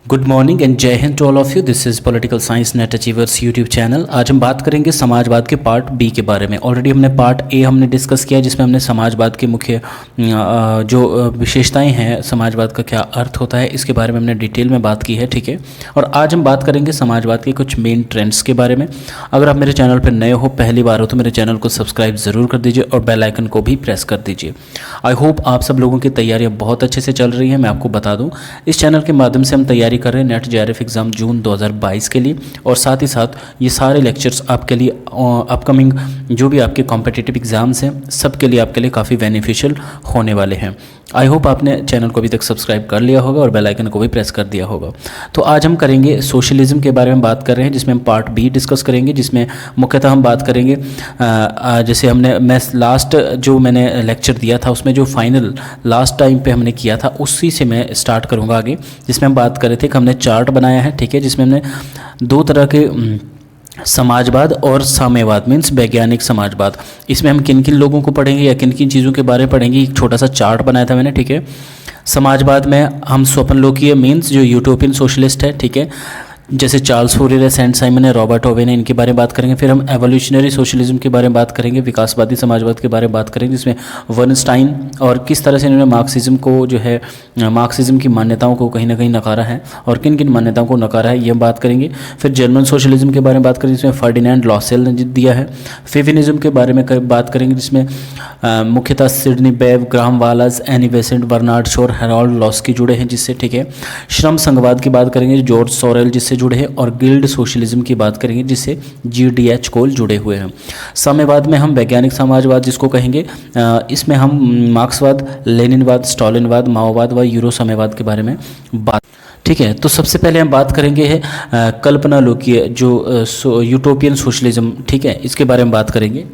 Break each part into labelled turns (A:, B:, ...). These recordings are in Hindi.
A: Good morning and Jai Hind to all of you. This is political science NET achievers YouTube channel. आज हम बात करेंगे समाजवाद के पार्ट बी के बारे में। ऑलरेडी हमने पार्ट ए हमने डिस्कस किया जिसमें हमने समाजवाद के मुख्य जो विशेषताएं हैं, समाजवाद का क्या अर्थ होता है, इसके बारे में हमने डिटेल में बात की है, ठीक है। और आज हम बात करेंगे समाजवाद के कुछ मेन ट्रेंड्स के बारे में। अगर आप मेरे चैनल पर नए हो, पहली बार हो, तो मेरे चैनल को सब्सक्राइब ज़रूर कर दीजिए और बेल आइकन को भी प्रेस कर दीजिए। आई होप आप सब लोगों की तैयारियाँ बहुत अच्छे से चल रही हैं। मैं आपको बता दूँ, इस चैनल के माध्यम से हम तैयारी कर रहे हैं नेट जेआरएफ एग्ज़ाम जून 2022 के लिए, और साथ ही साथ ये सारे लेक्चर्स आपके लिए अपकमिंग जो भी आपके कॉम्पिटिटिव एग्ज़ाम्स हैं सबके लिए आपके लिए काफ़ी बेनिफिशियल होने वाले हैं। आई होप आपने चैनल को अभी तक सब्सक्राइब कर लिया होगा और बेल आइकन को भी प्रेस कर दिया होगा। तो आज हम करेंगे सोशलिज्म के बारे में बात कर रहे हैं, जिसमें हम पार्ट बी डिस्कस करेंगे, जिसमें मुख्यतः हम बात करेंगे जैसे मैं लास्ट जो मैंने लेक्चर दिया था उसमें जो फाइनल लास्ट टाइम पे हमने किया था उसी से मैं स्टार्ट करूँगा आगे, जिसमें हम बात कर रहे थे कि हमने चार्ट बनाया है, ठीक है, जिसमें हमने दो तरह के समाजवाद और साम्यवाद मीन्स वैज्ञानिक समाजवाद, इसमें हम किन किन लोगों को पढ़ेंगे या किन किन चीज़ों के बारे में पढ़ेंगे, एक छोटा सा चार्ट बनाया था मैंने, ठीक है। समाजवाद में हम स्वप्नलोकीय मीन्स जो यूटोपियन सोशलिस्ट है, ठीक है, जैसे चार्ल्स फूरियर है, सेंट साइमन है, रॉबर्ट ओवेन है, इनके बारे में बात करेंगे। फिर हम एवोल्यूशनरी सोशलिज्म के बारे में बात करेंगे, विकासवादी समाजवाद के बारे में बात करेंगे, जिसमें वर्नस्टाइन और किस तरह से इन्होंने मार्क्सिज्म को जो है मार्क्सिज्म की मान्यताओं को कहीं ना कहीं नकारा है और किन किन मान्यताओं को नकारा है, ये हम बात करेंगे। फिर जर्मन सोशलिज्म के बारे में बात करेंगे, जिसमें फर्डिनेंड लॉसेल ने दिया है। फेमिनिज्म के बारे में बात करेंगे, जिसमें मुख्यतः Sidney Webb, Graham Wallas, Annie Besant, Bernard Shaw और हेरोल्ड लॉस्की जुड़े हैं जिससे, ठीक है। श्रम संघवाद की बात करेंगे, जॉर्ज सोरेल जिससे जुड़े हैं, और गिल्ड सोशलिज्म की बात करेंगे जिससे GDH कोल जुड़े हुए हैं। साम्यवाद में हम वैज्ञानिक समाजवाद जिसको कहेंगे, इसमें हम मार्क्सवाद, लेनिनवाद, स्टालिनवाद, माओवाद व यूरो साम्यवाद के बारे में बात, ठीक है। तो सबसे पहले हम बात करेंगे है कल्पनालोकीय जो यूटोपियन सोशलिज्म, ठीक है, इसके बारे में बात करेंगे।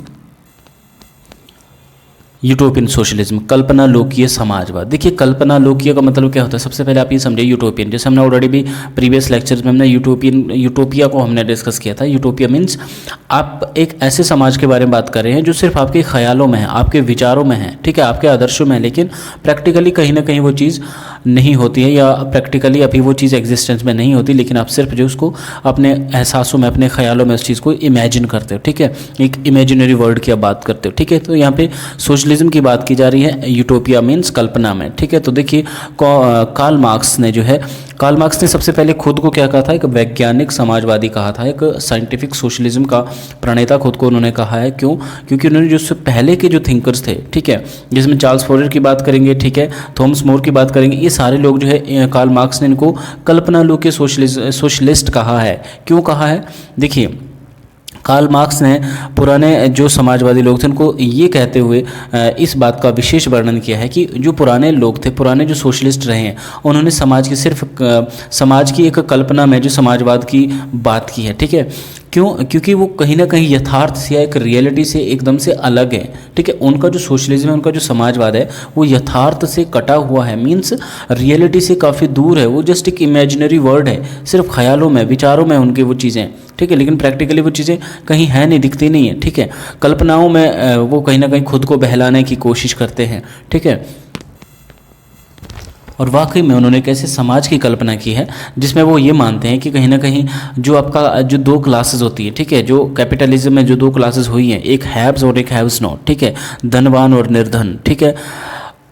A: यूटोपियन सोशलिज्म, कल्पनालोकीय समाजवाद। देखिए कल्पनालोकीय का मतलब क्या होता है, सबसे पहले आप ये समझिए यूटोपियन, जैसे हमने ऑलरेडी भी प्रीवियस लेक्चर्स में हमने यूटोपिया को हमने डिस्कस किया था। यूटोपिया मीन्स आप एक ऐसे समाज के बारे में बात कर रहे हैं जो सिर्फ आपके ख्यालों में है, आपके विचारों में है, ठीक है, आपके आदर्शों में है, लेकिन प्रैक्टिकली कहीं ना कहीं वो चीज़ नहीं होती है, या प्रैक्टिकली अभी वो चीज़ एग्जिस्टेंस में नहीं होती, लेकिन आप सिर्फ जो उसको अपने एहसासों में, अपने ख्यालों में उस चीज़ को इमेजिन करते हो, ठीक है, एक इमेजिनरी वर्ल्ड की आप बात करते हो, ठीक है। तो यहाँ पे सोशलिज्म की बात की जा रही है यूटोपिया मीन्स कल्पना में, ठीक है। तो देखिए कार्ल मार्क्स ने जो है, कार्ल मार्क्स ने सबसे पहले खुद को क्या कहा था, एक वैज्ञानिक समाजवादी कहा था, एक साइंटिफिक सोशलिज्म का प्रणेता खुद को उन्होंने कहा है। क्यों? क्योंकि उन्होंने जो पहले के जो थिंकर्स थे, ठीक है, जिसमें चार्ल्स फूरियर की बात करेंगे, ठीक है, थॉमस मोर की बात करेंगे, ये सारे लोग जो है कार्ल मार्क्स ने इनको कल्पनालोकीय सोशलिस्ट कहा है। क्यों कहा है? देखिए कार्ल मार्क्स ने पुराने जो समाजवादी लोग थे उनको ये कहते हुए इस बात का विशेष वर्णन किया है कि जो पुराने लोग थे, पुराने जो सोशलिस्ट रहे हैं, उन्होंने समाज की सिर्फ समाज की एक कल्पना में जो समाजवाद की बात की है, ठीक है। क्यों? क्योंकि वो कहीं ना कहीं यथार्थ से या एक रियलिटी से एकदम से अलग है, ठीक है। उनका जो सोशलिज्म है, उनका जो समाजवाद है, वो यथार्थ से कटा हुआ है, मीन्स रियलिटी से काफ़ी दूर है, वो जस्ट एक इमेजिनरी वर्ड है, सिर्फ ख्यालों में, विचारों में उनकी वो चीज़ें, ठीक है, लेकिन प्रैक्टिकली वो चीज़ें कहीं है नहीं, दिखती नहीं है, ठीक है। कल्पनाओं में वो कहीं ना कहीं खुद को बहलाने की कोशिश करते हैं, ठीक है। और वाकई में उन्होंने कैसे समाज की कल्पना की है जिसमें वो ये मानते हैं कि कहीं ना कहीं जो आपका जो दो क्लासेस होती है, ठीक है, जो कैपिटलिज्म में जो दो क्लासेस हुई हैं, एक हैव्स और एक हैव्स नॉट, ठीक है, धनवान और निर्धन, ठीक है,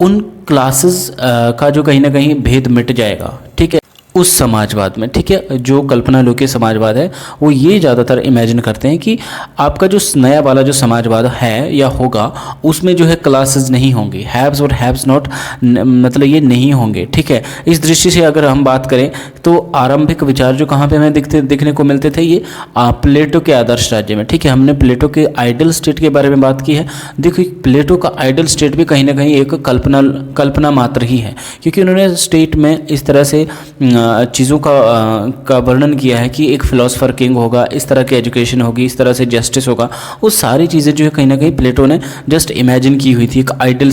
A: उन क्लासेस का जो कहीं ना कहीं भेद मिट जाएगा, ठीक है, उस समाजवाद में, ठीक है। जो कल्पनालोकीय समाजवाद है वो ये ज़्यादातर इमेजिन करते हैं कि आपका जो नया वाला जो समाजवाद है या होगा उसमें जो है क्लासेस नहीं होंगे, हैव्स और हैव्स नॉट, मतलब ये नहीं होंगे, ठीक है। इस दृष्टि से अगर हम बात करें तो आरंभिक विचार जो कहाँ पे हमें देखने को मिलते थे, ये प्लेटो के आदर्श राज्य में, ठीक है। हमने प्लेटो के आइडल स्टेट के बारे में बात की है। देखो प्लेटो का आइडल स्टेट भी कहीं ना कहीं एक कल्पना मात्र ही है, क्योंकि उन्होंने स्टेट में इस तरह से चीज़ों का वर्णन किया है कि एक फिलोसफर किंग होगा, इस तरह की एजुकेशन होगी, इस तरह से जस्टिस होगा, वो सारी चीज़ें जो है कहीं ना कहीं प्लेटो ने जस्ट इमेजिन की हुई थी। एक आइडल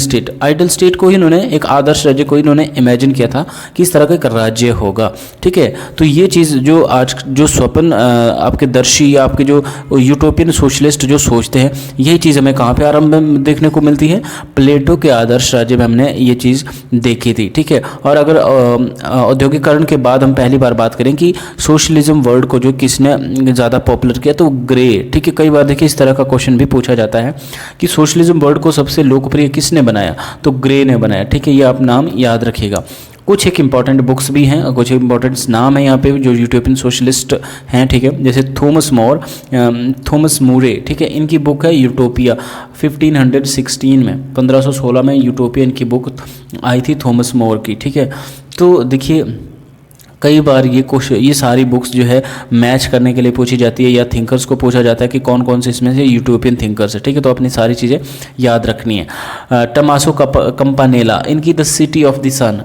A: स्टेट को ही इन्होंने, एक आदर्श राज्य को ही इन्होंने इमेजिन किया था कि इस तरह का एक राज्य होगा, ठीक है। तो ये चीज़ जो आज जो स्वप्न आपके दर्शी या आपके जो यूटोपियन सोशलिस्ट जो सोचते हैं, यही चीज़ हमें कहाँ पे आरंभ में देखने को मिलती है, प्लेटो के आदर्श राज्य में हमने ये चीज़ देखी थी, ठीक है। और अगर औद्योगिकरण के बाद हम पहली बार बात करें कि सोशलिज्म वर्ड को जो किसने ज़्यादा पॉपुलर किया, तो ग्रे, ठीक है। कई बार देखिए इस तरह का क्वेश्चन भी पूछा जाता है कि सोशलिज्म वर्ड को सबसे लोकप्रिय किसने बनाया, तो ग्रे ने बनाया, ठीक है। ये आप नाम याद रखिएगा। कुछ एक इम्पॉर्टेंट बुक्स भी हैं और कुछ इम्पॉर्टेंट नाम है यहाँ पे जो यूटोपियन सोशलिस्ट हैं, ठीक है। जैसे थॉमस मूरे, ठीक है, इनकी बुक है यूटोपिया 1516 में, 1516 में यूटोपिया इनकी बुक आई थी थॉमस मोर की, ठीक है। तो देखिए कई बार ये सारी बुक्स जो है मैच करने के लिए पूछी जाती है या थिंकर्स को पूछा जाता है कि कौन कौन से इसमें से यूटोपियन थिंकर्स है, ठीक है। तो अपनी सारी चीज़ें याद रखनी है। टमासो कंपानेला, इनकी द सिटी ऑफ द सन,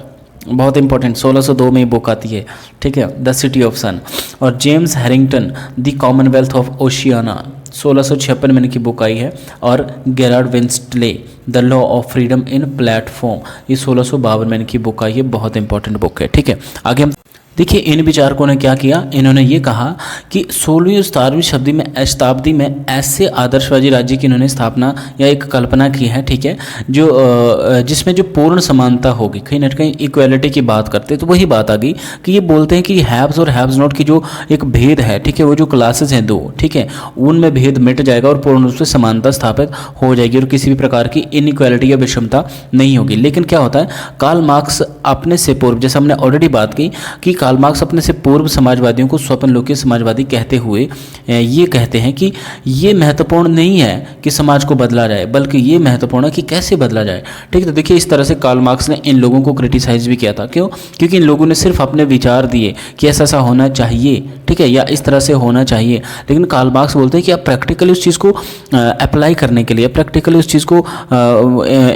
A: बहुत इंपॉर्टेंट, 1602 में ये बुक आती है, ठीक है, द सिटी ऑफ सन। और James Harrington the Commonwealth of Oceana, 1656 में इनकी बुक आई है। और Gerrard Winstanley the law of freedom in platform, ये 1652 में इनकी बुक आई है, बहुत इंपॉर्टेंट बुक है, ठीक है। आगे हम देखिए इन विचारकों ने क्या किया, इन्होंने ये कहा कि 16वीं और 17वीं शताब्दी में ऐसे आदर्शवादी राज्य की इन्होंने स्थापना या एक कल्पना की है, ठीक है, जो जिसमें जो पूर्ण समानता होगी, कहीं ना कहीं इक्वालिटी की बात करते हैं। तो वही बात आ गई कि ये बोलते हैं कि हैव्स और हैव्स नॉट की जो एक भेद है, ठीक है, वो जो क्लासेस हैं दो, ठीक है, उनमें भेद मिट जाएगा और पूर्ण रूप से समानता स्थापित हो जाएगी और किसी भी प्रकार की इनइक्वालिटी या विषमता नहीं होगी। लेकिन क्या होता है, कार्ल मार्क्स अपने से पूर्व, जैसे हमने ऑलरेडी बात की कि कार्ल मार्क्स अपने से पूर्व समाजवादियों को स्वप्न लोकीय समाजवादी कहते हुए ये कहते हैं कि ये महत्वपूर्ण नहीं है कि समाज को बदला जाए, बल्कि ये महत्वपूर्ण है कि कैसे बदला जाए, ठीक है। तो देखिए इस तरह से कार्ल मार्क्स ने इन लोगों को क्रिटिसाइज भी किया था। क्यों? क्योंकि इन लोगों ने सिर्फ अपने विचार दिए कि ऐसा ऐसा होना चाहिए, ठीक है, या इस तरह से होना चाहिए। लेकिन कार्ल मार्क्स बोलते हैं कि आप प्रैक्टिकली उस चीज़ को अप्लाई करने के लिए, प्रैक्टिकली उस चीज़ को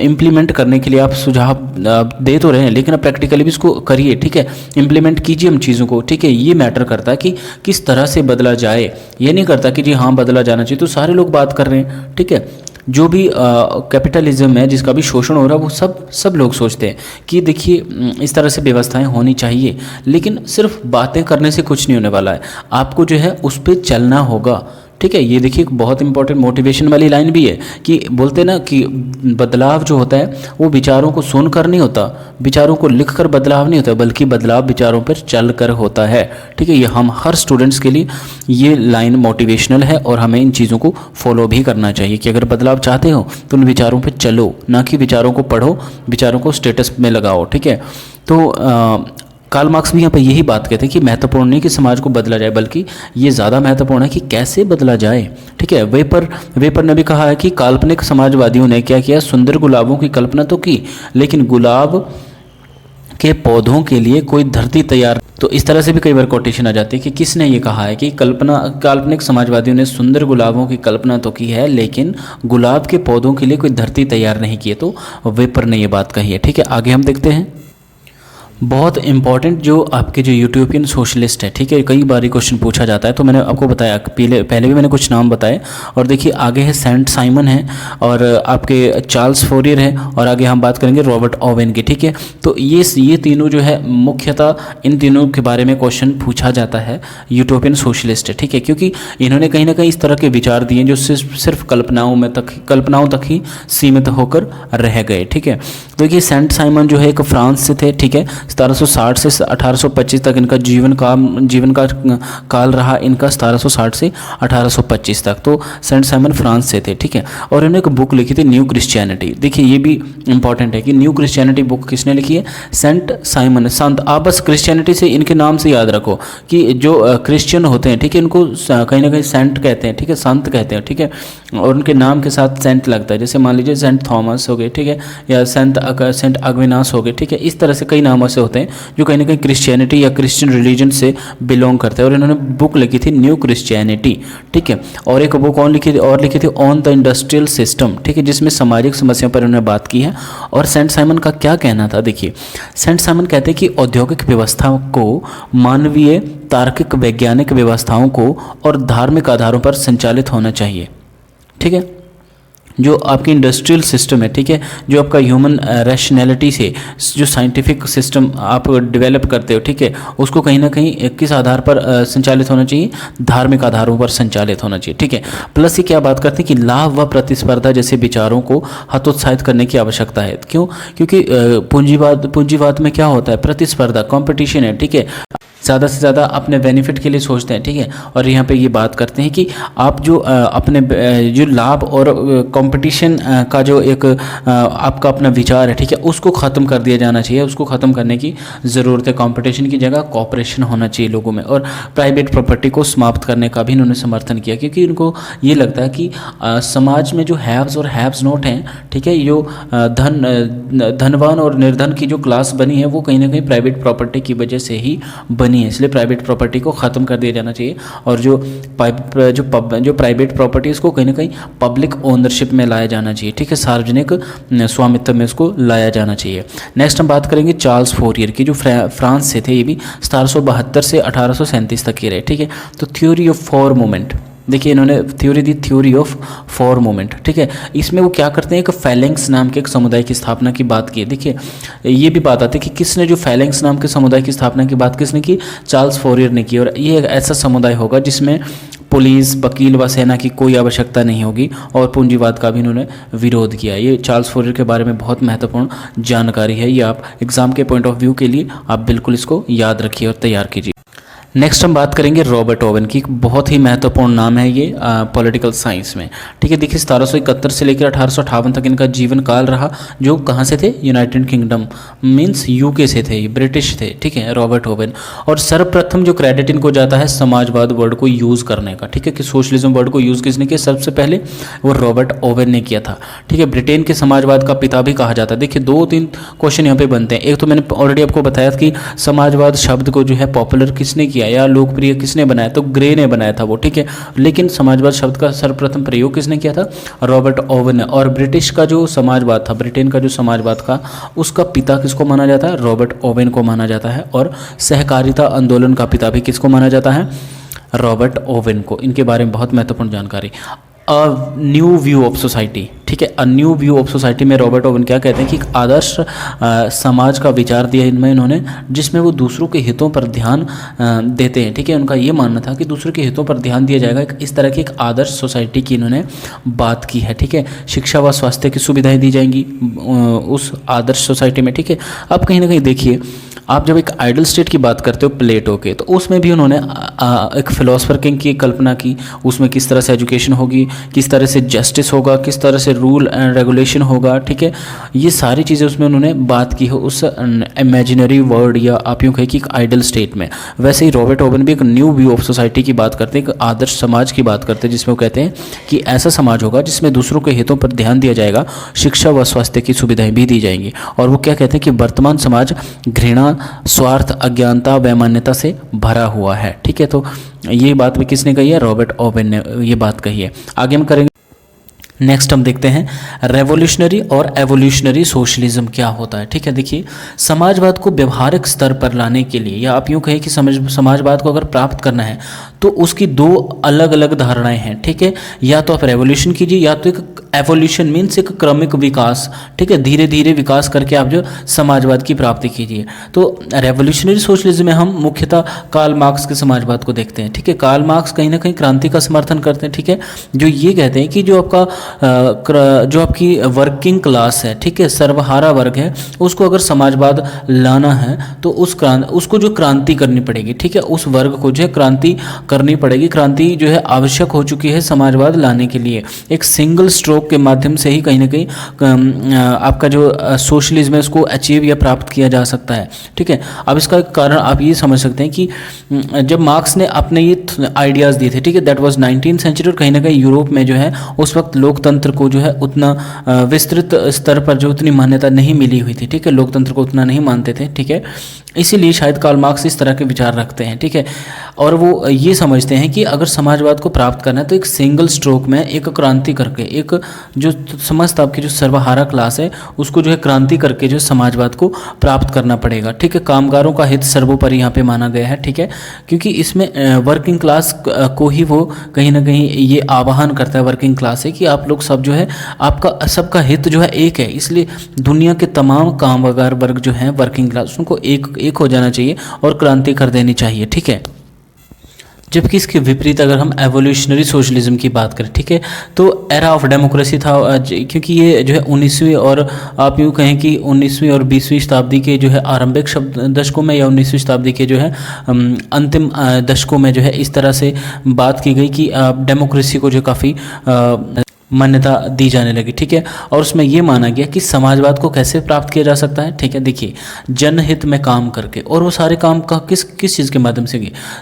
A: इम्प्लीमेंट करने के लिए आप सुझाव दे तो रहे हैं, लेकिन आप प्रैक्टिकली भी इसको करिए, ठीक है, इम्प्लीमेंट कीजिए उन चीज़ों को, ठीक है। ये मैटर करता है कि किस तरह से बदला जाए, ये नहीं करता कि जी हाँ बदला जाना चाहिए। तो सारे लोग बात कर रहे हैं, ठीक है, जो भी कैपिटलिज्म है, जिसका भी शोषण हो रहा है, वो सब लोग सोचते हैं कि देखिए इस तरह से व्यवस्थाएं होनी चाहिए। लेकिन सिर्फ बातें करने से कुछ नहीं होने वाला है, आपको जो है उस पर चलना होगा, ठीक है। ये देखिए बहुत इंपॉर्टेंट मोटिवेशन वाली लाइन भी है कि बोलते ना कि बदलाव जो होता है वो विचारों को सुनकर नहीं होता, विचारों को लिखकर बदलाव नहीं होता, बल्कि बदलाव विचारों पर चलकर होता है, ठीक है। ये हम हर स्टूडेंट्स के लिए ये लाइन मोटिवेशनल है और हमें इन चीज़ों को फॉलो भी करना चाहिए कि अगर बदलाव चाहते हो तो उन विचारों पर चलो, ना कि विचारों को पढ़ो, विचारों को स्टेटस में लगाओ, ठीक है। तो कार्ल मार्क्स भी यहाँ पर यही बात कहते हैं कि महत्वपूर्ण नहीं कि समाज को बदला जाए, बल्कि ये ज़्यादा महत्वपूर्ण है कि कैसे बदला जाए, ठीक है। वेपर ने भी कहा है कि काल्पनिक समाजवादियों ने क्या किया, सुंदर गुलाबों की कल्पना तो की, लेकिन गुलाब के पौधों के लिए कोई धरती तैयार। तो इस तरह से भी कई बार कोटेशन आ जाती है कि किसने ये कहा है कि काल्पनिक समाजवादियों ने सुंदर गुलाबों की कल्पना तो की है, लेकिन गुलाब के पौधों के लिए कोई धरती तैयार नहीं की है। तो वेपर ने ये बात कही है, ठीक है। आगे हम देखते हैं, बहुत इंपॉर्टेंट जो आपके जो यूटोपियन सोशलिस्ट है, ठीक है, कई बार क्वेश्चन पूछा जाता है। तो मैंने आपको बताया पहले भी मैंने कुछ नाम बताए, और देखिए आगे है सेंट साइमन है, और आपके चार्ल्स फोरियर है, और आगे हम बात करेंगे रॉबर्ट ओवेन की, ठीक है। तो ये तीनों जो है मुख्यतः इन तीनों के बारे में क्वेश्चन पूछा जाता है यूटोपियन सोशलिस्ट है, ठीक है, क्योंकि इन्होंने कहीं ना कहीं इस तरह के विचार दिए जो सिर्फ कल्पनाओं तक ही सीमित होकर रह गए, ठीक है। तो देखिए सेंट साइमन जो है एक फ्रांस से थे, ठीक है, 1760 से 1825 तक इनका जीवन का काल रहा इनका, 1760 से 1825 तक। तो सेंट साइमन फ्रांस से थे, ठीक है। और इन्होंने एक बुक लिखी थी न्यू क्रिश्चियनिटी। देखिए ये भी इंपॉर्टेंट है कि न्यू क्रिश्चियनिटी बुक किसने लिखी है, सेंट साइमन, संत। आप बस क्रिश्चियनिटी से इनके नाम से याद रखो कि जो क्रिश्चियन होते हैं, ठीक है, इनको कहीं ना कहीं सेंट कहते हैं, ठीक है, संत कहते हैं, ठीक है, और उनके नाम के साथ सेंट लगता है। जैसे मान लीजिए सेंट थॉमस हो गए, ठीक है, या सेंट अग्विनास हो गए, ठीक है। इस तरह से कई नामों से होते हैं जो कहीं ना कहीं क्रिश्चियनिटी या क्रिश्चियन रिलीजन से बिलोंग करते हैं। और इन्होंने बुक लिखी थी न्यू क्रिश्चियनिटी, ठीक है। और एक बुक लिखी थी ऑन द इंडस्ट्रियल सिस्टम, ठीक है, जिसमें सामाजिक समस्याओं पर उन्होंने बात की है। और सेंट साइमन का क्या कहना था, देखिए सेंट साइमन कहते हैं कि औद्योगिक व्यवस्था को मानवीय, तार्किक, वैज्ञानिक व्यवस्थाओं को और धार्मिक आधारों पर संचालित होना चाहिए, ठीक है। जो आपकी इंडस्ट्रियल सिस्टम है, ठीक है, जो आपका ह्यूमन रैशनैलिटी से जो साइंटिफिक सिस्टम आप डेवलप करते हो, ठीक है, उसको कहीं ना कहीं किस आधार पर संचालित होना चाहिए, धार्मिक आधारों पर संचालित होना चाहिए, ठीक है। प्लस ये क्या बात करते हैं कि लाभ व प्रतिस्पर्धा जैसे विचारों को हतोत्साहित करने की आवश्यकता है। क्यों? क्योंकि पूंजीवाद में क्या होता है, प्रतिस्पर्धा, कॉम्पिटिशन है, ठीक है, ज़्यादा से ज़्यादा अपने बेनिफिट के लिए सोचते हैं, ठीक है। और यहाँ पे ये बात करते हैं कि आप जो अपने जो लाभ और कंपटीशन का जो एक आपका अपना विचार है, ठीक है, उसको ख़त्म कर दिया जाना चाहिए, उसको ख़त्म करने की ज़रूरत है। कंपटीशन की जगह कॉपरेशन होना चाहिए लोगों में। और प्राइवेट प्रॉपर्टी को समाप्त करने का भी इन्होंने समर्थन किया, क्योंकि इनको ये लगता है कि समाज में जो हैव्स और हैव्स नॉट हैं, ठीक है, जो धनवान और निर्धन की जो क्लास बनी है वो कहीं ना कहीं प्राइवेट प्रॉपर्टी की वजह से ही बनी है। इसलिए प्राइवेट प्रॉपर्टी को ख़त्म कर दिया जाना चाहिए और जो प्राइवेट प्रॉपर्टी उसको कहीं ना कहीं पब्लिक ओनरशिप में लाया जाना चाहिए, ठीक है, सार्वजनिक स्वामित्व में उसको लाया जाना चाहिए। नेक्स्ट हम बात करेंगे चार्ल्स फोरियर की, जो फ्रांस से थे, ये भी 1772 से 1837 तक के रहे, ठीक है। तो थ्योरी ऑफ फॉर मूवमेंट, देखिए इन्होंने theory the, theory of for movement, ठीक है। इसमें वो क्या करते हैं, एक फैलेंक्स नाम के एक समुदाय की स्थापना की बात की है। देखिए ये भी बात आती है कि किसने जो फैलेंक्स नाम के समुदाय की स्थापना की बात किसने की, चार्ल्स फोरियर ने की। और ये एक ऐसा समुदाय होगा जिसमें पुलिस, वकील व सेना की कोई आवश्यकता नहीं होगी, और पूंजीवाद का भी इन्होंने विरोध किया। ये चार्ल्स फोरियर के बारे में बहुत महत्वपूर्ण जानकारी है, ये आप एग्जाम के पॉइंट ऑफ व्यू के लिए आप बिल्कुल इसको याद रखिए और तैयार कीजिए। नेक्स्ट हम बात करेंगे रॉबर्ट ओवन की, बहुत ही महत्वपूर्ण नाम है ये पॉलिटिकल साइंस में, ठीक है। देखिए 1771 से लेकर 1858 तक इनका जीवन काल रहा, जो कहाँ से थे, यूनाइटेड किंगडम मींस यूके से थे, ब्रिटिश थे, ठीक है, रॉबर्ट ओवन। और सर्वप्रथम जो क्रेडिट इनको जाता है समाजवाद वर्ड को यूज़ करने का, ठीक है, कि सोशलिज्म वर्ड को यूज़ किसने किया, सबसे पहले वो रॉबर्ट ओवन ने किया था, ठीक है। ब्रिटेन के समाजवाद का पिता भी कहा जाता है। देखिए 2-3 क्वेश्चन यहाँ पे बनते हैं। एक तो मैंने ऑलरेडी आपको बताया कि समाजवाद शब्द को जो है पॉपुलर किसने किया या लोकप्रिय किसने बनाया, तो ग्रे ने बनाया था वो, ठीक है। लेकिन समाजवाद शब्द का सर्वप्रथम प्रयोग किसने किया था, रॉबर्ट ओवन ने। और ब्रिटिश का जो समाजवाद था, ब्रिटेन का जो समाजवाद का, उसका पिता किसको माना जाता है, रॉबर्ट ओवन को माना जाता है। और सहकारिता आंदोलन का पिता भी किसको माना जाता है, रॉबर्ट ओवन को। इनके बारे में बहुत महत्वपूर्ण जानकारी। A new view of society, ठीक है, a new view of society में रॉबर्ट ओवन क्या कहते हैं कि एक आदर्श समाज का विचार दिया इनमें इन्होंने, जिसमें वो दूसरों के हितों पर ध्यान देते हैं, ठीक है। उनका ये मानना था कि दूसरों के हितों पर ध्यान दिया जाएगा, इस तरह की एक आदर्श सोसाइटी की इन्होंने बात की है, ठीक है। शिक्षा व स्वास्थ्य की सुविधाएं दी जाएंगी उस आदर्श सोसाइटी में, ठीक है। अब कहीं ना कहीं देखिए, आप जब एक आइडल स्टेट की बात करते हो प्लेटो के, तो उसमें भी उन्होंने एक फिलोसफर किंग की कल्पना की। उसमें किस तरह से एजुकेशन होगी, किस तरह से जस्टिस होगा, किस तरह से रूल एंड रेगुलेशन होगा, ठीक है। ये सारी चीज़ें उसमें उन्होंने बात की है उस इमेजिनरी वर्ल्ड या आप यूँ कहें कि एक आइडल स्टेट में। वैसे ही रॉबर्ट ओवन भी एक न्यू व्यू ऑफ सोसाइटी की बात करते हैं, एक आदर्श समाज की बात करते हैं, जिसमें वो कहते हैं कि ऐसा समाज होगा जिसमें दूसरों के हितों पर ध्यान दिया जाएगा, शिक्षा व स्वास्थ्य की सुविधाएं भी दी जाएंगी। और वो क्या कहते हैं कि वर्तमान समाज घृणा, स्वार्थ, अज्ञानता, वैमान्यता से भरा हुआ है, ठीक है। तो ये बात भी किसने कही है, रॉबर्ट ओवन ने ये बात कही है। आगे हम करेंगे, नेक्स्ट हम देखते हैं रेवोल्यूशनरी और एवोल्यूशनरी सोशलिज्म क्या होता है, ठीक है। देखिए समाजवाद को व्यवहारिक स्तर पर लाने के लिए, या आप यूँ कहें कि समाजवाद को अगर प्राप्त करना है तो उसकी 2 अलग अलग धारणाएं हैं, ठीक है। या तो आप रेवोल्यूशन कीजिए, या तो एक एवोल्यूशन मीन्स एक क्रमिक विकास, ठीक है, धीरे धीरे विकास करके आप जो समाजवाद की प्राप्ति कीजिए। तो रेवोल्यूशनरी सोशलिज्म में हम मुख्यतः कार्ल मार्क्स के समाजवाद को देखते हैं, ठीक है। कार्ल मार्क्स कहीं ना कहीं क्रांति का समर्थन करते हैं, ठीक है, जो ये कहते हैं कि जो आपकी वर्किंग क्लास है, ठीक है, सर्वहारा वर्ग है, उसको अगर समाजवाद लाना है तो उसको जो क्रांति करनी पड़ेगी, ठीक है, उस वर्ग को जो है क्रांति करनी पड़ेगी। क्रांति जो है आवश्यक हो चुकी है समाजवाद लाने के लिए। एक सिंगल स्ट्रोक के माध्यम से ही कहीं ना कहीं आपका जो सोशलिज्म है उसको अचीव या प्राप्त किया जा सकता है, ठीक है। अब इसका कारण आप ये समझ सकते हैं कि जब मार्क्स ने अपने ये आइडियाज़ दिए थे, ठीक है, दैट वाज 19th सेंचुरी, और कहीं ना कहीं यूरोप में जो है उस वक्त लोकतंत्र को जो है उतना विस्तृत स्तर पर जो उतनी मान्यता नहीं मिली हुई थी, ठीक है, लोकतंत्र को उतना नहीं मानते थे, ठीक है। इसीलिए शायद कार्ल मार्क्स इस तरह के विचार रखते हैं, ठीक है। और वो ये समझते हैं कि अगर समाजवाद को प्राप्त करना है तो एक सिंगल स्ट्रोक में एक क्रांति करके, एक जो समस्त आपकी जो सर्वहारा क्लास है उसको जो है क्रांति करके जो समाजवाद को प्राप्त करना पड़ेगा, ठीक है। कामगारों का हित सर्वोपरि यहाँ पे माना गया है, ठीक है, क्योंकि इसमें वर्किंग क्लास को ही वो कहीं ना कहीं ये आह्वान करता है वर्किंग क्लास से कि आप लोग सब जो है आपका सबका हित जो है एक है, इसलिए दुनिया के तमाम कामगार वर्ग जो हैं वर्किंग क्लास उनको एक हो जाना चाहिए और क्रांति कर देनी चाहिए, ठीक है। जबकि इसके विपरीत अगर हम एवोल्यूशनरी सोशलिज्म की बात करें, ठीक है, तो एरा ऑफ डेमोक्रेसी था, क्योंकि ये जो है 19वीं और आप यूँ कहें कि 19वीं और 20वीं शताब्दी के जो है आरंभिक दशकों में या 19वीं शताब्दी के जो है अंतिम दशकों में जो है इस तरह से बात की गई कि डेमोक्रेसी को जो काफ़ी मान्यता दी जाने लगी, ठीक है। और उसमें ये माना गया कि समाजवाद को कैसे प्राप्त किया जा सकता है, ठीक है। देखिए, जनहित में काम करके, और वो सारे काम का किस चीज़ के माध्यम से,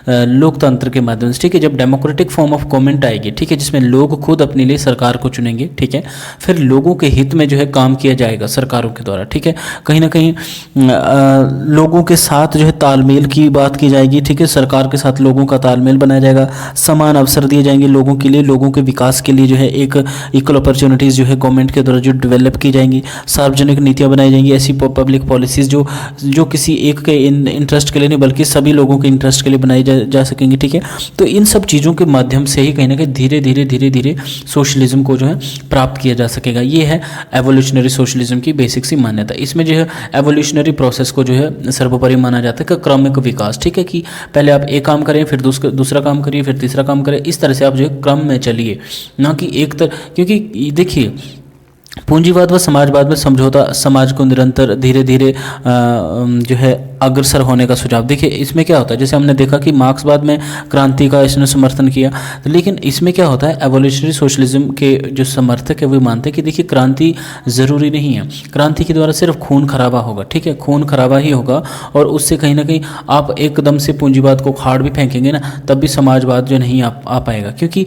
A: लोकतंत्र के माध्यम से, ठीक है। जब डेमोक्रेटिक फॉर्म ऑफ गवर्नमेंट आएगी, ठीक है, जिसमें लोग खुद अपने लिए सरकार को चुनेंगे, ठीक है, फिर लोगों के हित में जो है काम किया जाएगा सरकारों के द्वारा, ठीक है। कहीं ना कहीं लोगों के साथ जो है तालमेल की बात की जाएगी, ठीक है, सरकार के साथ लोगों का तालमेल बनाया जाएगा, समान अवसर दिए जाएंगे लोगों के लिए, लोगों के विकास के लिए जो है एक इक्वल अपॉर्चुनिटीज़ जो है गवर्नमेंट के द्वारा जो डेवलप की जाएंगी, सार्वजनिक नीतियाँ बनाई जाएंगी, ऐसी पब्लिक पॉलिसीज़ जो किसी एक के इंटरेस्ट के लिए नहीं बल्कि सभी लोगों के इंटरेस्ट के लिए बनाई जा सकेंगी, ठीक है। तो इन सब चीज़ों के माध्यम से ही कहीं ना कहीं धीरे धीरे सोशलिज्म को जो है प्राप्त किया जा सकेगा। ये है एवोल्यूशनरी सोशलिज्म की बेसिक सी मान्यता। इसमें जो है एवोल्यूशनरी प्रोसेस को जो है सर्वोपरि माना जाता है कि क्रमिक विकास, ठीक है, कि पहले आप एक काम करें, फिर दूसरा काम करिए, फिर तीसरा काम करें, इस तरह से आप जो है क्रम में चलिए, ना कि क्योंकि देखिए पूंजीवाद व समाजवाद में समझौता समाज को निरंतर धीरे धीरे जो है अग्रसर होने का सुझाव। देखिए इसमें क्या होता है, जैसे हमने देखा कि मार्क्सवाद में क्रांति का इसने समर्थन किया, लेकिन इसमें क्या होता है, एवोल्यूशनरी सोशलिज्म के जो समर्थक है वो मानते हैं कि देखिए क्रांति ज़रूरी नहीं है, क्रांति के द्वारा सिर्फ खून खराबा होगा, ठीक है, खून खराबा ही होगा, और उससे कहीं ना कहीं आप एकदम से पूंजीवाद को खाड़ भी फेंकेंगे ना, तब भी समाजवाद जो नहीं आ पाएगा। क्योंकि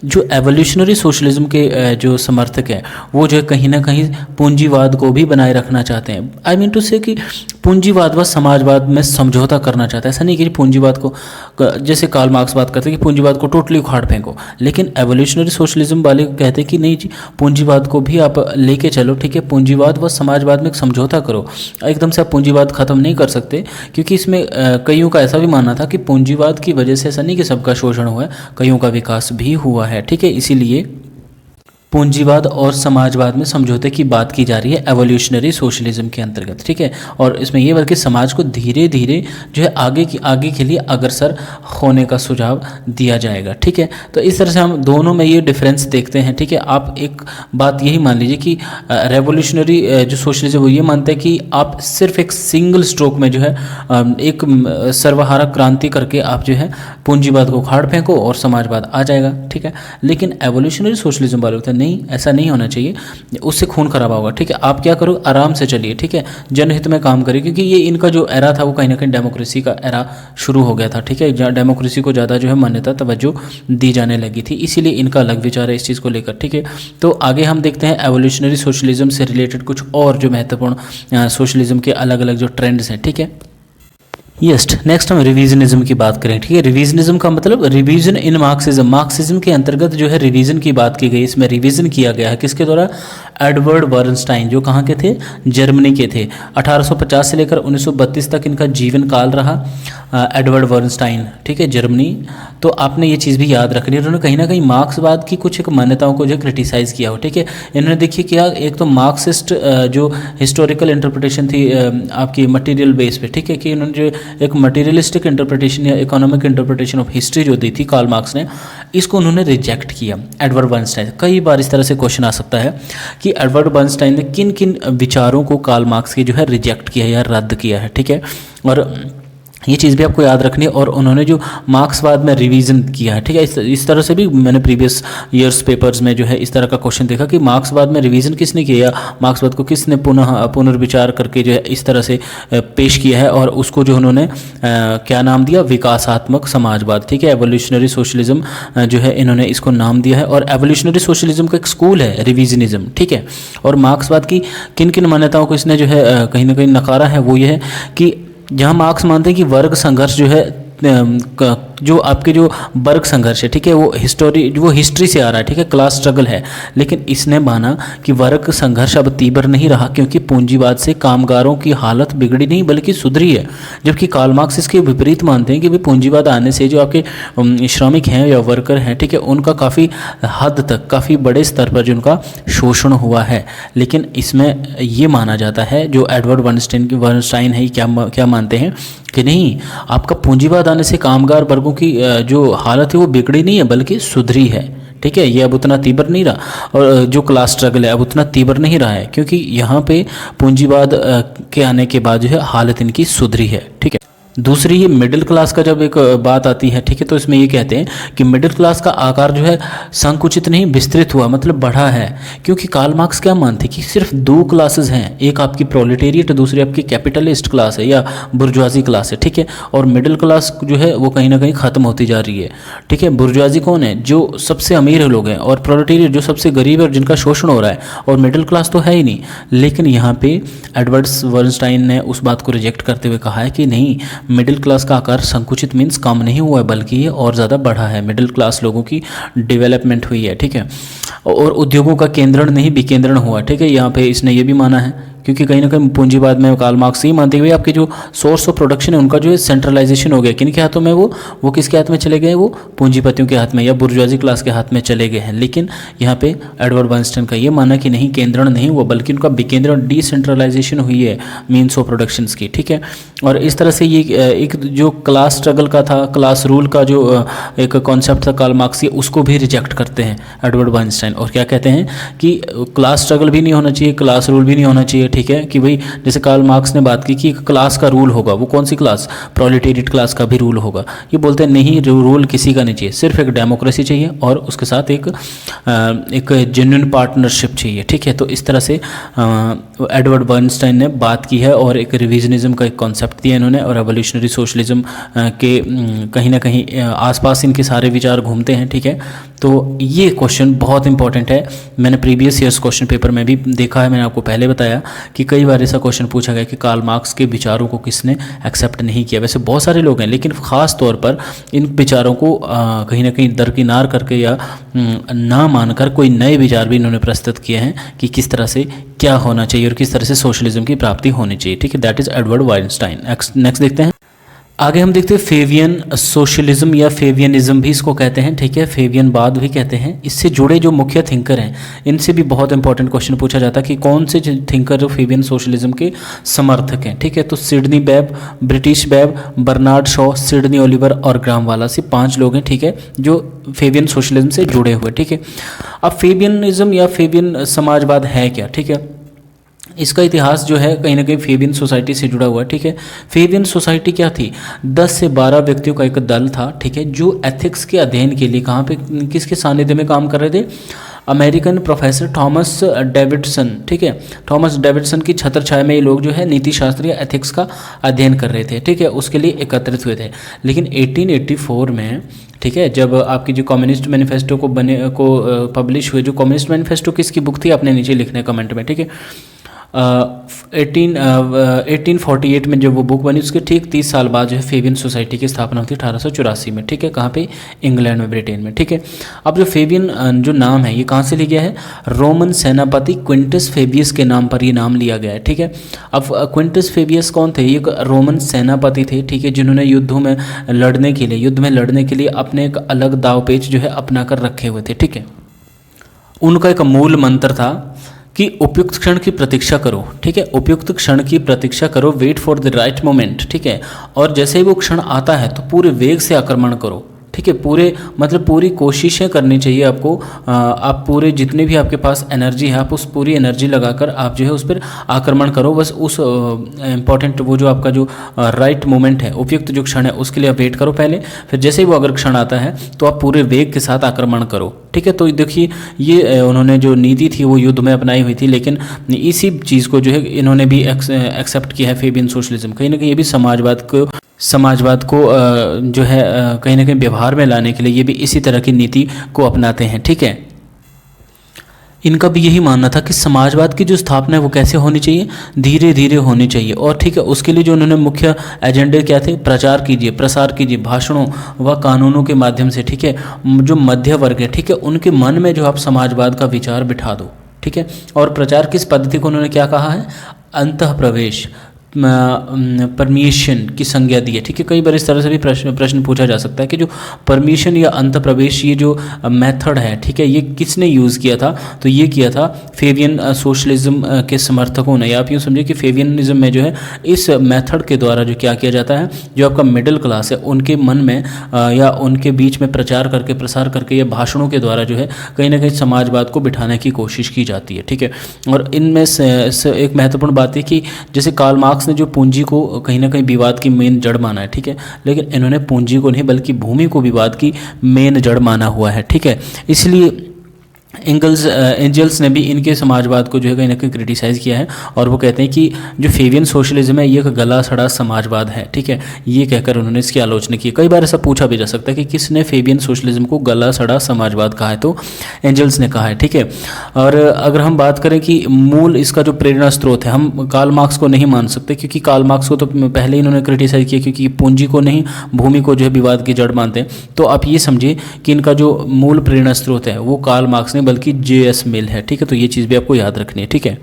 A: जो एवोल्यूशनरी सोशलिज्म के जो समर्थक हैं वो जो है कहीं ना कहीं पूंजीवाद को भी बनाए रखना चाहते हैं। आई मीन टू से कि पूंजीवाद व समाजवाद में समझौता करना चाहता है। ऐसा नहीं कि पूंजीवाद को, जैसे कार्ल मार्क्स बात करते हैं कि पूंजीवाद को टोटली उखाड़ फेंको, लेकिन एवोल्यूशनरी सोशलिज्म वाले कहते हैं कि नहीं जी, पूंजीवाद को भी आप लेके चलो, ठीक है, पूंजीवाद व समाजवाद में एक समझौता करो, एकदम से आप पूंजीवाद ख़त्म नहीं कर सकते। क्योंकि इसमें कईयों का ऐसा भी मानना था कि पूंजीवाद की वजह से ऐसा नहीं कि सबका शोषण हुआ है, कईयों का विकास भी हुआ है, ठीक है। इसीलिए पूंजीवाद और समाजवाद में समझौते की बात की जा रही है एवोल्यूशनरी सोशलिज्म के अंतर्गत, ठीक है। और इसमें यह बल्कि समाज को धीरे धीरे जो है आगे के लिए अग्रसर होने का सुझाव दिया जाएगा, ठीक है। तो इस तरह से हम दोनों में ये डिफरेंस देखते हैं, ठीक है। आप एक बात यही मान लीजिए कि रेवोल्यूशनरी जो सोशलिज्म वो ये मानते हैं कि आप सिर्फ एक सिंगल स्ट्रोक में जो है एक सर्वहारा क्रांति करके आप जो है पूंजीवाद को उखाड़ फेंको और समाजवाद आ जाएगा, ठीक है। लेकिन एवोल्यूशनरी सोशलिज्म वाले होते हैं नहीं, ऐसा नहीं होना चाहिए, उससे खून खराबा होगा, ठीक है। आप क्या करो, आराम से चलिए, ठीक है, जनहित में काम करिए, क्योंकि ये इनका जो एरा था वो कहीं ना कहीं डेमोक्रेसी का एरा शुरू हो गया था, ठीक है। जहाँ डेमोक्रेसी को ज़्यादा जो है मान्यता तवज्जो दी जाने लगी थी, इसीलिए इनका अलग विचार है इस चीज़ को लेकर, ठीक है। तो आगे हम देखते हैं एवोल्यूशनरी सोशलिज्म से रिलेटेड कुछ और जो महत्वपूर्ण सोशलिज्म के अलग अलग जो ट्रेंड्स हैं, ठीक है। नेक्स्ट हम रिवीजनिज्म की बात करें, ठीक है। रिवीजनिज्म का मतलब रिवीजन इन मार्क्सिज्म, मार्क्सिज्म के अंतर्गत जो है रिवीजन की बात की गई। इसमें रिवीजन किया गया है किसके द्वारा, एडवर्ड बर्नस्टाइन, जो कहाँ के थे, जर्मनी के थे। 1850 से लेकर 1932 तक इनका जीवन काल रहा, एडवर्ड बर्नस्टाइन, ठीक है, जर्मनी। तो आपने ये चीज़ भी याद रखनी है, उन्होंने कहीं ना कहीं मार्क्सवाद की कुछ एक मान्यताओं को जो क्रिटिसाइज़ किया हो, ठीक है। इन्होंने देखिए किया, एक तो मार्क्सिस्ट जो हिस्टोरिकल इंटरप्रिटेशन थी आपकी मटेरियल बेस पे, ठीक है, कि उन्होंने जो एक मटेरियलिस्टिक इंटरप्रिटेशन या इकोनॉमिक इंटरप्रिटेशन ऑफ हिस्ट्री जो दी थी कार्ल मार्क्स ने, इसको उन्होंने रिजेक्ट किया। एडवर्ड बर्नस्टाइन, कई बार इस तरह से क्वेश्चन आ सकता है कि एडवर्ड बर्नस्टाइन ने किन किन विचारों को कार्ल मार्क्स के जो है रिजेक्ट किया या रद्द किया है, ठीक है। और ये चीज़ भी आपको याद रखनी है। और उन्होंने जो मार्क्सवाद में रिवीजन किया है, ठीक है, इस तरह से भी मैंने प्रीवियस ईयर्स पेपर्स में जो है इस तरह का क्वेश्चन देखा कि मार्क्सवाद में रिवीजन किसने किया, मार्क्सवाद को किसने पुनर्विचार करके जो है इस तरह से पेश किया है, और उसको जो उन्होंने क्या नाम दिया, विकासात्मक समाजवाद, ठीक है। एवोल्यूशनरी सोशलिज्म जो है इन्होंने इसको नाम दिया है। और एवोल्यूशनरी सोशलिज्म का एक स्कूल है रिवीजनिज्म, ठीक है। और मार्क्सवाद की किन किन मान्यताओं को इसने जो है कहीं ना कहीं नकारा है, वो ये है कि जहाँ मार्क्स मानते हैं कि वर्ग संघर्ष जो है जो आपके जो वर्ग संघर्ष है, ठीक है, वो हिस्ट्री से आ रहा है, ठीक है, क्लास स्ट्रगल है। लेकिन इसने माना कि वर्ग संघर्ष अब तीव्र नहीं रहा क्योंकि पूंजीवाद से कामगारों की हालत बिगड़ी नहीं बल्कि सुधरी है। जबकि कार्ल मार्क्स इसके विपरीत मानते हैं कि भाई पूंजीवाद आने से जो आपके श्रमिक हैं या वर्कर हैं, ठीक है, उनका काफ़ी हद तक, काफ़ी बड़े स्तर पर जो उनका शोषण हुआ है। लेकिन इसमें ये माना जाता है, जो एडवर्ड बर्नस्टाइन है, क्या मानते हैं कि नहीं, आपका पूंजीवाद आने से कामगार वर्गों की जो हालत है वो बिगड़ी नहीं है बल्कि सुधरी है, ठीक है। ये अब उतना तीव्र नहीं रहा, और जो क्लास स्ट्रगल है अब उतना तीव्र नहीं रहा है क्योंकि यहाँ पे पूंजीवाद के आने के बाद जो है हालत इनकी सुधरी है, ठीक है। दूसरी, ये मिडिल क्लास का जब एक बात आती है, ठीक है, तो इसमें ये कहते हैं कि मिडिल क्लास का आकार जो है संकुचित नहीं विस्तृत हुआ, मतलब बढ़ा है। क्योंकि कार्ल मार्क्स क्या मानते हैं कि सिर्फ दो क्लासेस हैं, एक आपकी प्रोलेटेरिएट, दूसरी आपकी कैपिटलिस्ट क्लास है या बुर्जुआजी क्लास है, ठीक है। और मिडिल क्लास जो है वो कहीं ना कहीं ख़त्म होती जा रही है, ठीक है। बुर्जुआजी कौन है? जो सबसे अमीर लोग हैं, और प्रोलेटेरिएट जो सबसे गरीब है और जिनका शोषण हो रहा है, और मिडिल क्लास तो है ही नहीं। लेकिन यहाँ पे एडवर्ड बर्नस्टाइन ने उस बात को रिजेक्ट करते हुए कहा है कि नहीं, मिडिल क्लास का आकार संकुचित मीन्स कम नहीं हुआ है बल्कि ये और ज़्यादा बढ़ा है। मिडिल क्लास लोगों की डेवलपमेंट हुई है, ठीक है। और उद्योगों का केंद्रण नहीं विकेंद्रण हुआ, ठीक है। यहाँ पे इसने ये भी माना है क्योंकि कहीं ना कहीं पूंजीवाद में कार्ल मार्क्स ही मानते हुए आपके जो सोर्स ऑफ प्रोडक्शन है उनका जो है सेंट्रलाइजेशन हो गया। किन के हाथों में? वो किसके हाथ में चले गए? वो पूंजीपतियों के हाथ में या बुर्जुआजी क्लास के हाथ में चले गए हैं। लेकिन यहाँ पे एडवर्ड बर्नस्टाइन का ये मानना कि नहीं, केंद्रण नहीं हुआ बल्कि उनका विकेंद्रण, डिसेंट्रलाइजेशन हुई है मीन्स ऑफ प्रोडक्शन की, ठीक है। और इस तरह से ये एक जो क्लास स्ट्रगल का था, क्लास रूल का जो एक कॉन्सेप्ट था कार्ल मार्क्स, उसको भी रिजेक्ट करते हैं एडवर्ड बर्नस्टाइन, और क्या कहते हैं कि क्लास स्ट्रगल भी नहीं होना चाहिए, क्लास रूल भी नहीं होना चाहिए, ठीक है। कि भाई जैसे कार्ल मार्क्स ने बात की कि एक क्लास का रूल होगा, वो कौन सी क्लास? प्रोलेटेरिएट क्लास का भी रूल होगा। ये बोलते हैं नहीं, रूल किसी का नहीं चाहिए, सिर्फ एक डेमोक्रेसी चाहिए और उसके साथ एक जेन्युइन पार्टनरशिप चाहिए, ठीक है। तो इस तरह से एडवर्ड बर्नस्टाइन ने बात की है और एक रिविजनिज्म का एक कॉन्सेप्ट दिया इन्होंने, और एवोल्यूशनरी सोशलिज्म के कहीं ना कहीं आसपास इनके सारे विचार घूमते हैं, ठीक है। तो ये क्वेश्चन बहुत इंपॉर्टेंट है, मैंने प्रीवियस ईयर्स क्वेश्चन पेपर में भी देखा है, मैंने आपको पहले बताया कि कई बार ऐसा क्वेश्चन पूछा गया कि कार्ल मार्क्स के विचारों को किसने एक्सेप्ट नहीं किया। वैसे बहुत सारे लोग हैं, लेकिन ख़ास तौर पर इन विचारों को कहीं ना कहीं दरकिनार करके या ना मानकर कोई नए विचार भी इन्होंने प्रस्तुत किए हैं कि किस तरह से क्या होना चाहिए और किस तरह से सोशलिज्म की प्राप्ति होनी चाहिए, ठीक है। That is Edward Bernstein. Next देखते हैं, आगे हम देखते हैं फेवियन सोशलिज्म या फेवियनिज्म भी इसको कहते हैं, ठीक है, फेवियनवाद भी कहते हैं। इससे जुड़े जो मुख्य थिंकर हैं इनसे भी बहुत इंपॉर्टेंट क्वेश्चन पूछा जाता है कि कौन से थिंकर जो फेवियन सोशलिज्म के समर्थक हैं, ठीक है। तो Sidney Webb, Beatrice Webb, Bernard Shaw, Sidney Olivier और ग्राहम वालास, ये 5 लोग हैं, ठीक है, जो फेवियन सोशलिज्म से जुड़े हुए, ठीक है। अब फेवियनिज्म या फेवियन समाजवाद है क्या, ठीक है। इसका इतिहास जो है कहीं ना कहीं फेबियन सोसाइटी से जुड़ा हुआ है, ठीक है। फेबियन सोसाइटी क्या थी? 10 से 12 व्यक्तियों का एक दल था, ठीक है, जो एथिक्स के अध्ययन के लिए कहाँ पे, किसके सानिध्य में काम कर रहे थे? अमेरिकन प्रोफेसर थॉमस डेविडसन, ठीक है। थॉमस डेविडसन की छत्र छाया में ये लोग जो है नीति शास्त्र या एथिक्स का अध्ययन कर रहे थे, ठीक है, उसके लिए एकत्रित हुए थे। लेकिन 1884 में, ठीक है, जब आपकी जो कम्युनिस्ट मैनिफेस्टो को पब्लिश हुए, जो कम्युनिस्ट मैनिफेस्टो किसकी बुक थी आपने नीचे लिखने कमेंट में, ठीक है। 1848 में जब वो बुक बनी उसके ठीक 30 साल बाद जो है फेबियन सोसाइटी की स्थापना होती है 1884 में, ठीक है। कहाँ पे? इंग्लैंड में, ब्रिटेन में, ठीक है। अब जो फेबियन जो नाम है ये कहाँ से लिया गया है? रोमन सेनापति क्विंटस फेबियस के नाम पर ये नाम लिया गया है, ठीक है। अब क्विंटस फेबियस कौन थे? ये रोमन सेनापति थे, ठीक है, जिन्होंने युद्ध में लड़ने के लिए अपने एक अलग दावपेच जो है अपना कर रखे हुए थे, ठीक है। उनका एक मूल मंत्र था कि उपयुक्त क्षण की प्रतीक्षा करो, ठीक है, उपयुक्त क्षण की प्रतीक्षा करो, wait for the right moment, ठीक है। और जैसे ही वो क्षण आता है तो पूरे वेग से आक्रमण करो, ठीक है, पूरी कोशिशें करनी चाहिए आपको। आप पूरे जितने भी आपके पास एनर्जी है आप उस पूरी एनर्जी लगाकर आप जो है उस पर आक्रमण करो। बस उस इम्पॉर्टेंट वो जो आपका जो राइट मोमेंट है, उपयुक्त जो क्षण है उसके लिए आप वेट करो पहले, फिर जैसे ही वो अगर क्षण आता है तो आप पूरे वेग के साथ आक्रमण करो, ठीक है। तो देखिए ये उन्होंने जो नीति थी वो युद्ध में अपनाई हुई थी, लेकिन इसी चीज़ को जो है इन्होंने भी एक्सेप्ट किया है फेबियन सोशलिज्म। कहीं ना कहीं ये भी समाजवाद को जो है कहीं ना कहीं व्यवहार में लाने के लिए ये भी इसी तरह की नीति को अपनाते हैं, ठीक है। इनका भी यही मानना था कि समाजवाद की जो स्थापना है वो कैसे होनी चाहिए, धीरे धीरे होनी चाहिए। और ठीक है, उसके लिए जो उन्होंने मुख्य एजेंडे क्या थे, प्रचार कीजिए, प्रसार कीजिए, भाषणों व कानूनों के माध्यम से, ठीक है, जो मध्य वर्ग है, ठीक है, उनके मन में जो आप समाजवाद का विचार बिठा दो, ठीक है। और प्रचार किस पद्धति को उन्होंने क्या कहा है, अंतः प्रवेश, परमिशन की संज्ञा दी है, ठीक है। कई बार इस तरह से भी प्रश्न पूछा जा सकता है कि जो परमिशन या अंत प्रवेश ये जो मेथड है, ठीक है, ये किसने यूज़ किया था, तो ये किया था फेबियन सोशलिज्म के समर्थकों ने। या आप यूँ समझिए कि फेबियनिज्म में जो है इस मेथड के द्वारा जो क्या किया जाता है, जो आपका मिडिल क्लास है उनके मन में या उनके बीच में प्रचार करके, प्रसार करके या भाषणों के द्वारा जो है कहीं ना कहीं समाजवाद को बिठाने की कोशिश की जाती है, ठीक है। और इनमें से एक महत्वपूर्ण बात है कि जैसे कार्ल मार्क्स ने जो पूंजी को कहीं ना कहीं विवाद की मेन जड़ माना है, ठीक है, लेकिन इन्होंने पूंजी को नहीं बल्कि भूमि को विवाद की मेन जड़ माना हुआ है, ठीक है। इसलिए एंजल्स ने भी इनके समाजवाद को जो है कहीं ना कहीं क्रिटिसाइज़ किया है, और वो कहते हैं कि जो फेबियन सोशलिज्म है ये एक गला सड़ा समाजवाद है, ठीक है, ये कहकर उन्होंने इसकी आलोचना की। कई बार ऐसा पूछा भी जा सकता है कि किसने फेबियन सोशलिज्म को गला सड़ा समाजवाद कहा है, तो एंजल्स ने कहा है, ठीक है। और अगर हम बात करें कि मूल इसका जो प्रेरणा स्रोत है, हम कार्ल मार्क्स को नहीं मान सकते, क्योंकि कार्ल मार्क्स को तो पहले ही इन्होंने क्रिटिसाइज़ किया, क्योंकि पूंजी को नहीं भूमि को जो है विवाद की जड़ मानते हैं। तो आप ये समझिए कि इनका जो मूल प्रेरणा स्रोत है वो कार्ल मार्क्स ने बल्कि JS मिल है, ठीक है। तो ये चीज़ भी आपको याद रखनी है, ठीक है।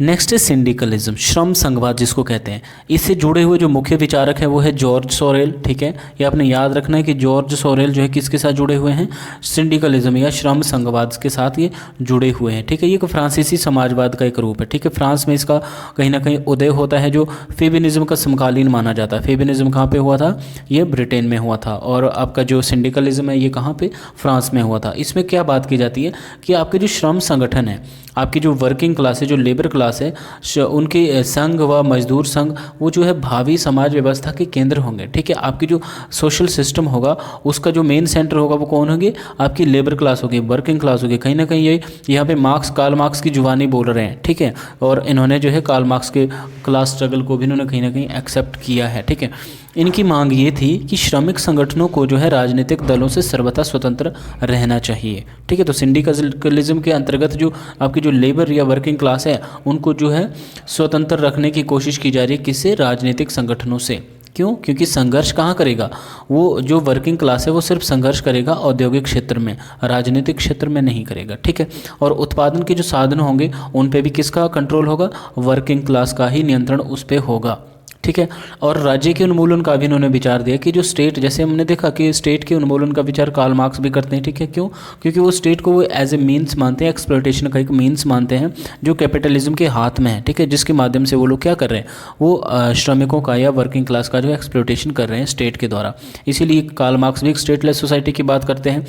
A: नेक्स्ट है सिंडिकलिज्म, श्रम संघवाद जिसको कहते हैं। इससे जुड़े हुए जो मुख्य विचारक है वो है जॉर्ज सोरेल, ठीक है। ये आपने याद रखना है कि जॉर्ज सोरेल जो है किसके साथ जुड़े हुए हैं, सिंडिकलिज्म या श्रम संघवाद के साथ ये जुड़े हुए हैं, ठीक है। ये एक फ्रांसीसी समाजवाद का एक रूप है, ठीक है। फ्रांस में इसका कहीं ना कहीं उदय होता है, जो फेबिनिज्म का समकालीन माना जाता है। फेबिनिज्म कहाँ पे हुआ था, ये ब्रिटेन में हुआ था, और आपका जो सिंडिकलिज्म है ये कहाँ पे, फ्रांस में हुआ था। इसमें क्या बात की जाती है कि आपके जो श्रम संगठन है, आपकी जो वर्किंग क्लास है, जो लेबर क्लास है, उनके संघ व मजदूर संघ वो जो है भावी समाज व्यवस्था के केंद्र होंगे, ठीक है। आपकी जो सोशल सिस्टम होगा उसका जो मेन सेंटर होगा वो कौन होगी, आपकी लेबर क्लास होगी, वर्किंग क्लास होगी। कहीं ना कहीं ये यहाँ पे कार्ल मार्क्स की जुबानी बोल रहे हैं, ठीक है। और इन्होंने जो है कार्ल मार्क्स के क्लास स्ट्रगल को भी इन्होंने कहीं ना कहीं एक्सेप्ट किया है, ठीक है। इनकी मांग ये थी कि श्रमिक संगठनों को जो है राजनीतिक दलों से सर्वथा स्वतंत्र रहना चाहिए, ठीक है। तो सिंडिकलिज्म के अंतर्गत जो आपकी जो लेबर या वर्किंग क्लास है उनको जो है स्वतंत्र रखने की कोशिश की जा रही है, किससे, राजनीतिक संगठनों से। क्यों, क्योंकि संघर्ष कहाँ करेगा, वो जो वर्किंग क्लास है वो सिर्फ संघर्ष करेगा औद्योगिक क्षेत्र में, राजनीतिक क्षेत्र में नहीं करेगा, ठीक है। और उत्पादन के जो साधन होंगे उन पे भी किसका कंट्रोल होगा, वर्किंग क्लास का ही नियंत्रण उस पर होगा, ठीक है। और राज्य के उन्मूलन का भी इन्होंने विचार दिया कि जो स्टेट, जैसे हमने देखा कि स्टेट के उन्मूलन का विचार कार्ल मार्क्स भी करते हैं, ठीक है। क्यों, क्योंकि वो स्टेट को वो एज ए मीन्स मानते हैं, एक्सप्लॉयटेशन का एक मीन्स मानते हैं जो कैपिटलिज्म के हाथ में है, ठीक है, जिसके माध्यम से वो लोग क्या कर रहे हैं, वो श्रमिकों का या वर्किंग क्लास का जो एक्सप्लॉयटेशन कर रहे हैं स्टेट के द्वारा। इसीलिए कार्ल मार्क्स भी एक स्टेटलेस सोसाइटी की बात करते हैं।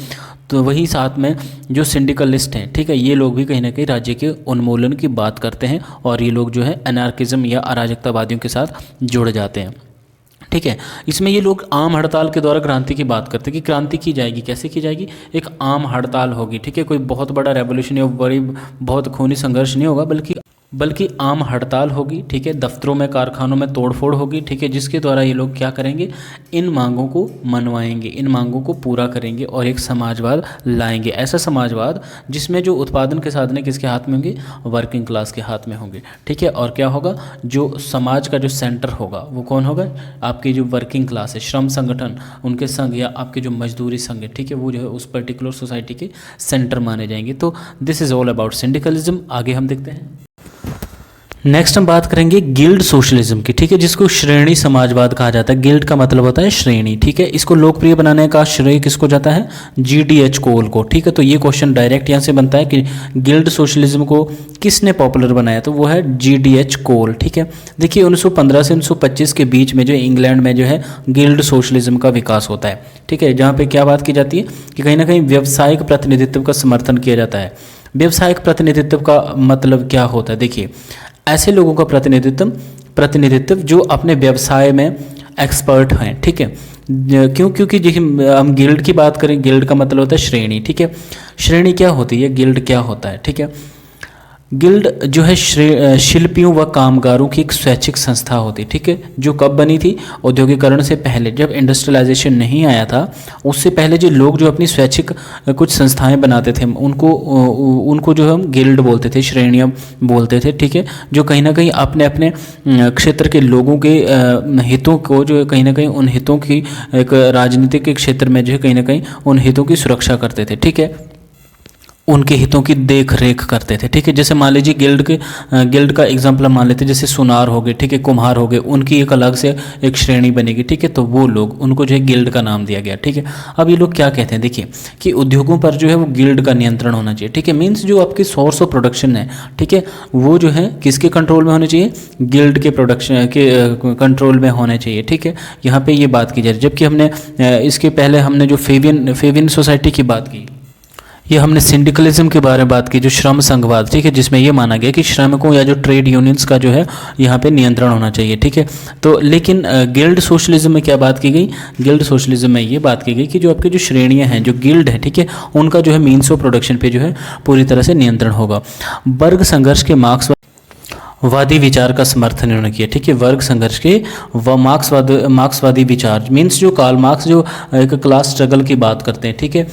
A: तो वही साथ में जो सिंडिकलिस्ट हैं, ठीक है, ये लोग भी कहीं ना कहीं राज्य के उन्मूलन की बात करते हैं, और ये लोग जो है अनार्किज्म या अराजकतावादियों के साथ जुड़ जाते हैं, ठीक है। इसमें ये लोग आम हड़ताल के द्वारा क्रांति की बात करते हैं कि क्रांति की जाएगी, कैसे की जाएगी, एक आम हड़ताल होगी, ठीक है। कोई बहुत बड़ा रेवोल्यूशन या बड़ी बहुत खूनी संघर्ष नहीं होगा, बल्कि आम हड़ताल होगी, ठीक है। दफ्तरों में, कारखानों में तोड़फोड़ होगी, ठीक है, जिसके द्वारा ये लोग क्या करेंगे, इन मांगों को मनवाएंगे, इन मांगों को पूरा करेंगे और एक समाजवाद लाएंगे। ऐसा समाजवाद जिसमें जो उत्पादन के साधन किसके हाथ में होंगे, वर्किंग क्लास के हाथ में होंगे, ठीक है। और क्या होगा, जो समाज का जो सेंटर होगा वो कौन होगा, आपकी जो वर्किंग क्लास है, श्रम संगठन, उनके संघ या आपके जो मजदूरी संघ है, ठीक है, वो जो है उस पर्टिकुलर सोसाइटी के सेंटर माने जाएंगे। तो दिस इज़ ऑल अबाउट सिंडिकलिज्म। आगे हम देखते हैं, नेक्स्ट हम बात करेंगे गिल्ड सोशलिज्म की, ठीक है, जिसको श्रेणी समाजवाद कहा जाता है। गिल्ड का मतलब होता है श्रेणी, ठीक है। इसको लोकप्रिय बनाने का श्रेय किसको जाता है, GDH कोल को, ठीक है। तो ये क्वेश्चन डायरेक्ट यहाँ से बनता है कि गिल्ड सोशलिज्म को किसने पॉपुलर बनाया, तो वो है GDH कोल, ठीक है। देखिए 1915 से 1925 के बीच में जो इंग्लैंड में जो है गिल्ड सोशलिज्म का विकास होता है, ठीक है, जहाँ पे क्या बात की जाती है कि कहीं ना कहीं व्यवसायिक प्रतिनिधित्व का समर्थन किया जाता है। व्यवसायिक प्रतिनिधित्व का मतलब क्या होता है, देखिए ऐसे लोगों का प्रतिनिधित्व जो अपने व्यवसाय में एक्सपर्ट हैं, ठीक है। क्यों, क्योंकि देखिए हम गिल्ड की बात करें, गिल्ड का मतलब होता है श्रेणी, ठीक है। श्रेणी क्या होती है, गिल्ड क्या होता है, ठीक है। गिल्ड जो है शिल्पियों व कामगारों की एक स्वैच्छिक संस्था होती, ठीक है, जो कब बनी थी? औद्योगिकरण से पहले, जब इंडस्ट्रियलाइजेशन नहीं आया था उससे पहले जो लोग जो अपनी स्वैच्छिक कुछ संस्थाएं बनाते थे उनको जो हम गिल्ड बोलते थे, श्रेणियां बोलते थे, ठीक है, जो कहीं ना कहीं अपने अपने क्षेत्र के लोगों के हितों को जो है कहीं ना कहीं उन हितों की एक राजनीतिक के क्षेत्र में जो है कहीं ना कहीं उन हितों की सुरक्षा करते थे, ठीक है, उनके हितों की देख रेख करते थे, ठीक है। जैसे मान लीजिए गिल्ड का एग्जांपल हम मान लेते हैं, जैसे सुनार हो गए, ठीक है, कुम्हार हो गए, उनकी एक अलग से एक श्रेणी बनेगी, ठीक है, तो वो लोग उनको जो है गिल्ड का नाम दिया गया, ठीक है। अब ये लोग क्या कहते हैं, देखिए कि उद्योगों पर जो है वो गिल्ड का नियंत्रण होना चाहिए, ठीक है, मीन्स जो आपकी सोर्स ऑफ प्रोडक्शन है, ठीक है, वो जो है किसके कंट्रोल में होने चाहिए? गिल्ड के प्रोडक्शन के कंट्रोल में होने चाहिए, ठीक है। यहाँ पे ये बात की जा रही है, जबकि हमने इसके पहले हमने जो फेवियन सोसाइटी की बात की, ये हमने सिंडिकलिज्म के बारे में बात की, जो श्रम संघवाद, ठीक है, जिसमें ये माना गया कि श्रमिकों या जो ट्रेड यूनियंस का जो है यहाँ पे नियंत्रण होना चाहिए, ठीक है। तो लेकिन गिल्ड सोशलिज्म में क्या बात की गई? गिल्ड सोशलिज्म में ये बात की गई कि जो आपकी जो श्रेणियाँ हैं, जो गिल्ड है, ठीक है, उनका जो है मीन्स ऑफ प्रोडक्शन पे जो है पूरी तरह से नियंत्रण होगा। वर्ग संघर्ष के मार्क्सवादी विचार का समर्थन इन्होंने किया, ठीक है, वर्ग संघर्ष के व मार्क्सवादी विचार, मीन्स जो कार्ल मार्क्स जो एक क्लास स्ट्रगल की बात करते हैं, ठीक है,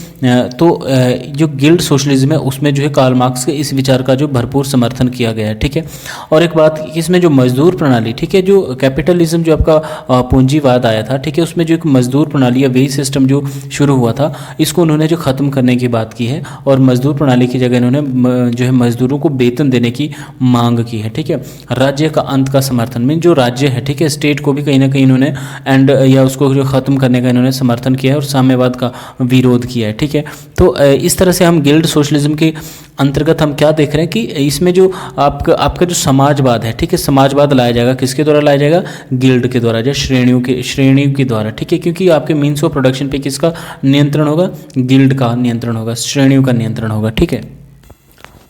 A: तो जो गिल्ड सोशलिज्म है उसमें जो है कार्ल मार्क्स के इस विचार का जो भरपूर समर्थन किया गया है, ठीक है। और एक बात, इसमें जो मजदूर प्रणाली, ठीक है, जो कैपिटलिज्म जो आपका पूंजीवाद आया था, ठीक है, उसमें जो एक मजदूर प्रणाली या वेज सिस्टम जो शुरू हुआ था, इसको उन्होंने जो ख़त्म करने की बात की है और मजदूर प्रणाली की जगह इन्होंने जो है मजदूरों को वेतन देने की मांग की है, ठीक है। राज्य का अंत का समर्थन, मीन जो राज्य है, ठीक है, स्टेट को भी कहीं ना कहीं इन्होंने एंड या उसको जो खत्म करने का इन्होंने समर्थन किया है और साम्यवाद का विरोध किया है, ठीक है। तो इस तरह से हम गिल्ड सोशलिज्म के अंतर्गत हम क्या देख रहे हैं कि इसमें जो आपका जो समाजवाद है, ठीक है, समाजवाद लाया जाएगा, किसके द्वारा लाया जाएगा? गिल्ड के द्वारा, जो श्रेणियों के द्वारा, ठीक है, क्योंकि आपके मीन्स ऑफ प्रोडक्शन पे किसका नियंत्रण होगा? गिल्ड का नियंत्रण होगा, श्रेणियों का नियंत्रण होगा, ठीक है।